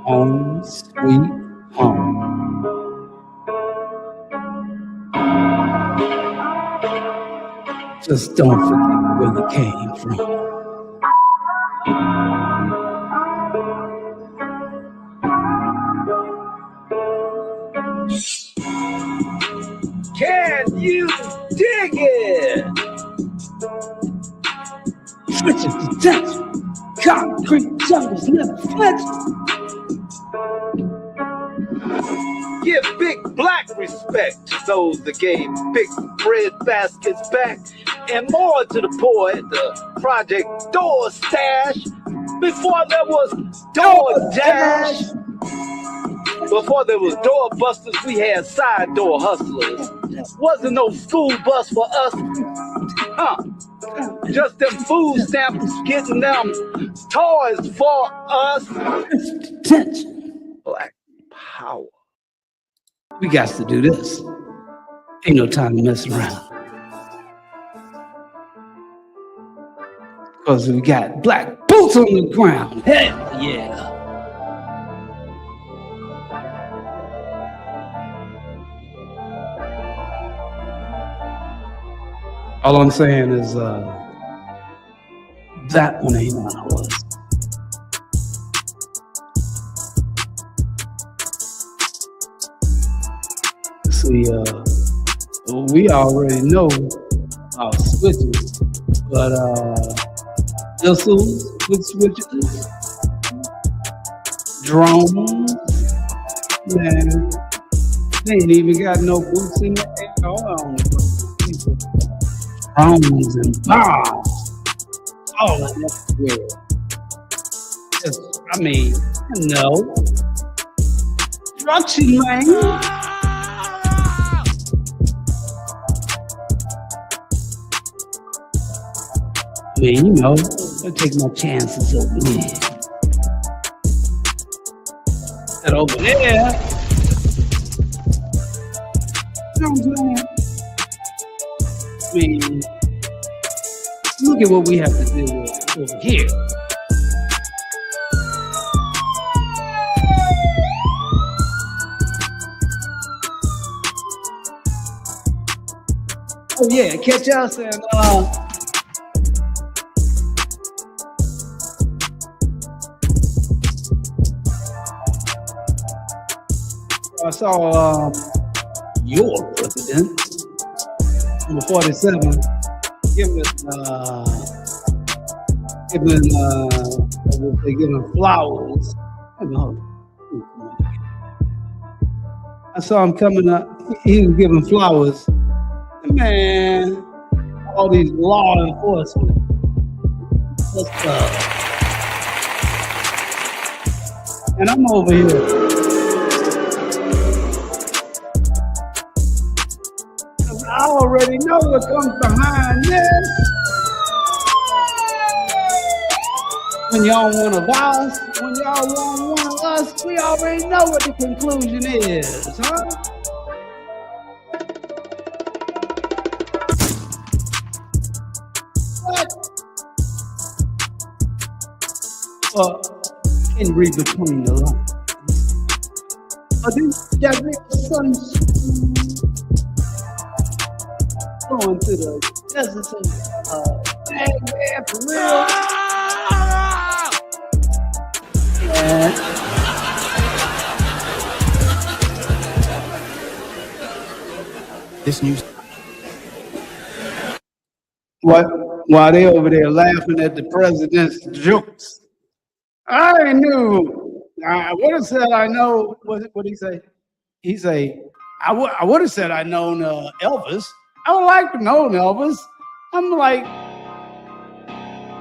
[SPEAKER 1] Home sweet home. Just don't forget where you came from.
[SPEAKER 11] Can you dig it?
[SPEAKER 1] Trenches detention. Concrete jungles never flinching.
[SPEAKER 11] Give big black respect to those that gave big bread baskets back and more to the poor at the project door stash before there was DoorDash. Before there was doorbusters, we had side door hustlers. Wasn't no school bus for us. Just them food stamps getting them toys for us.
[SPEAKER 1] Detention.
[SPEAKER 11] Black power.
[SPEAKER 1] We got to do this. Ain't no time to mess around. Because we got black boots on the ground. Hell yeah. All I'm saying is that one ain't on ours. See, we already know our switches, but missiles with switches, drones, man, they ain't even got no boots in the air. Hold on. Drones and bombs. All in everywhere. I mean, no. Destruction, man. I mean, you know, I take my chances over here. And over there, you know what I'm saying? I mean, look at what we have to deal with over here. Oh yeah, catch us and I saw your president, number 47, giving flowers. I saw him coming up. He was giving flowers. Man, all these law enforcement. And I'm over here. I already know what comes behind this. When y'all want a vows, when y'all want one of us, we already know what the conclusion is, huh? Well, can read between the lines. But that real sunshine going to the deserts of Baghdad for real.
[SPEAKER 12] This news.
[SPEAKER 1] What? While they over there laughing at the president's jokes. I knew. I would have said I know. What did he say? He say, I would have said I known Elvis. I would like to know Elvis. I'm like,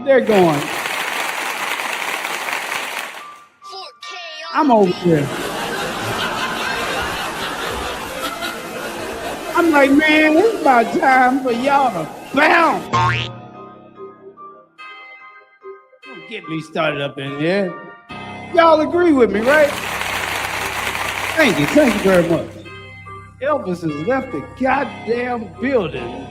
[SPEAKER 1] they're going. I'm over here. I'm like, man, it's about time for y'all to bounce. Don't get me started up in here. Y'all agree with me, right? Thank you very much. Elvis has left the goddamn building.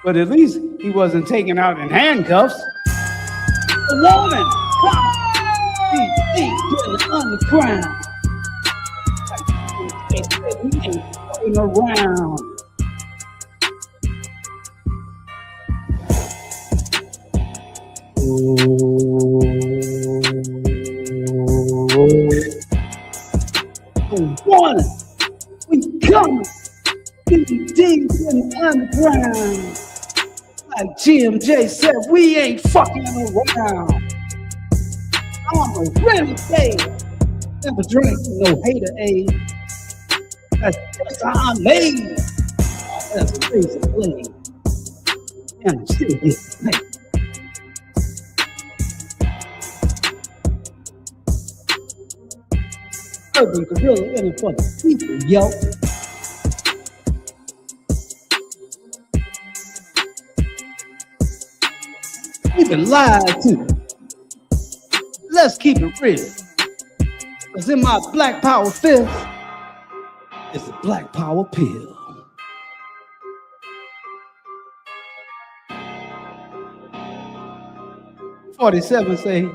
[SPEAKER 1] But at least he wasn't taken out in handcuffs. A woman, come on. He's underground. We ain't going around. One, we come deep in the underground. Like Jim J said, we ain't fucking around. I'm a renegade. Never drink no hater-aid. That's how I'm made. That's a razor blade. And I'm still getting paid. Urban gorilla in it for the people, yo. We've been lied to. Let's keep it real. Cause in my black power fist is the black power pill. $47 say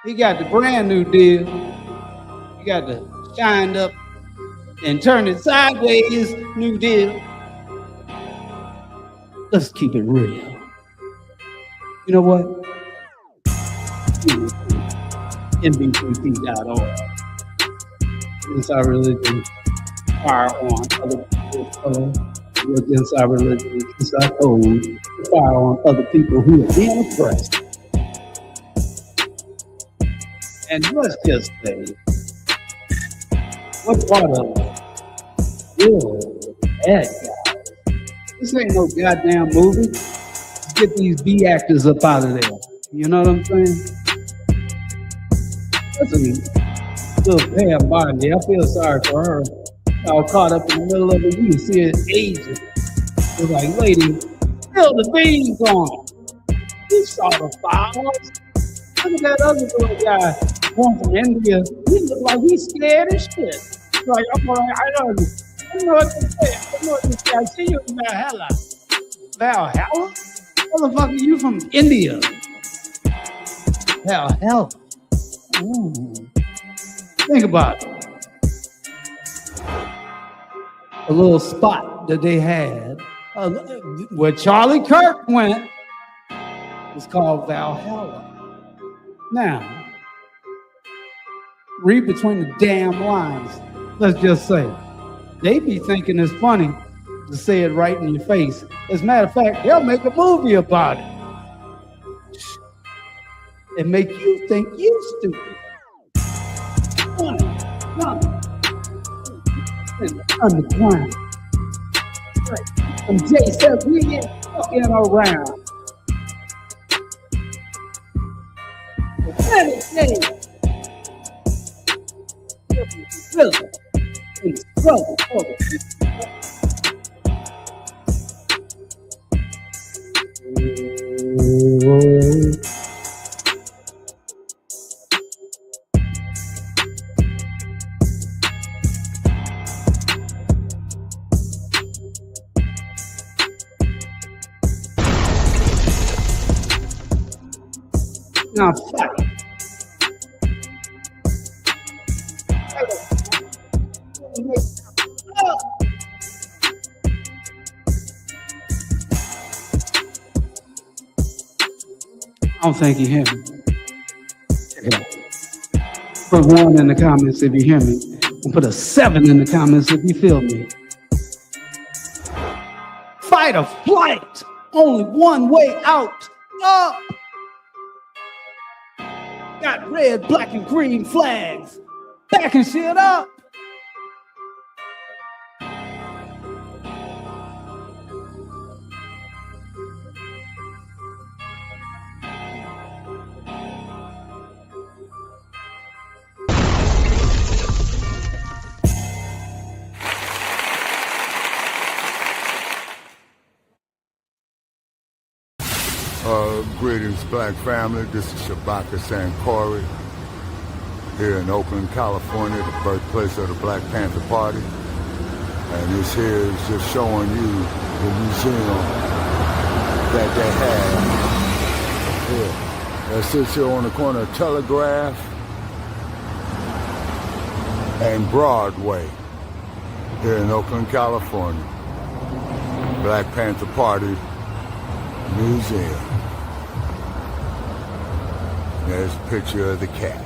[SPEAKER 1] he got the brand new deal. He got the shined up and turned it sideways new deal. Let's keep it real. You know what? NBPT.org. Against our religion, fire on other people's color. Against our religion, against our code, fire on other people who are being oppressed. And let's just say, What part of it? Good. Bad guy. This ain't no goddamn movie. Let's get these B actors up out of there. You know what I'm saying? Listen, little Pam Bondi, I feel sorry for her. All caught up in the middle of it. You can see it aging. It's like, lady, spill the beans on it. You saw the files. Look at that other little guy, one from India. He look like he's scared as shit. Like, I know what to say. I know what to say. I see you in Valhalla. Valhalla? Motherfucker, you from India. Valhalla. Ooh. Think about it. A little spot that they had where Charlie Kirk went was called Valhalla. Now, read between the damn lines. Let's just say, they be thinking it's funny to say it right in your face. As a matter of fact, they'll make a movie about it and make you think you stupid. In the underground. Right. And Jay said, we ain't fucking around. Let it say, really, in the struggle for it. Now fight. I don't think you hear me. Check it out. Put 1 in the comments if you hear me, and put a 7 in the comments if you feel me. Fight or flight. Only one way out. Up. Got red, black, and green flags. Backing shit up.
[SPEAKER 13] Greetings, black family. This is Shabaka Sankori here in Oakland, California, the birthplace of the Black Panther Party. And this here is just showing you the museum that they have here. That sits here on the corner of Telegraph and Broadway here in Oakland, California. Black Panther Party Museum. There's a picture of the cat.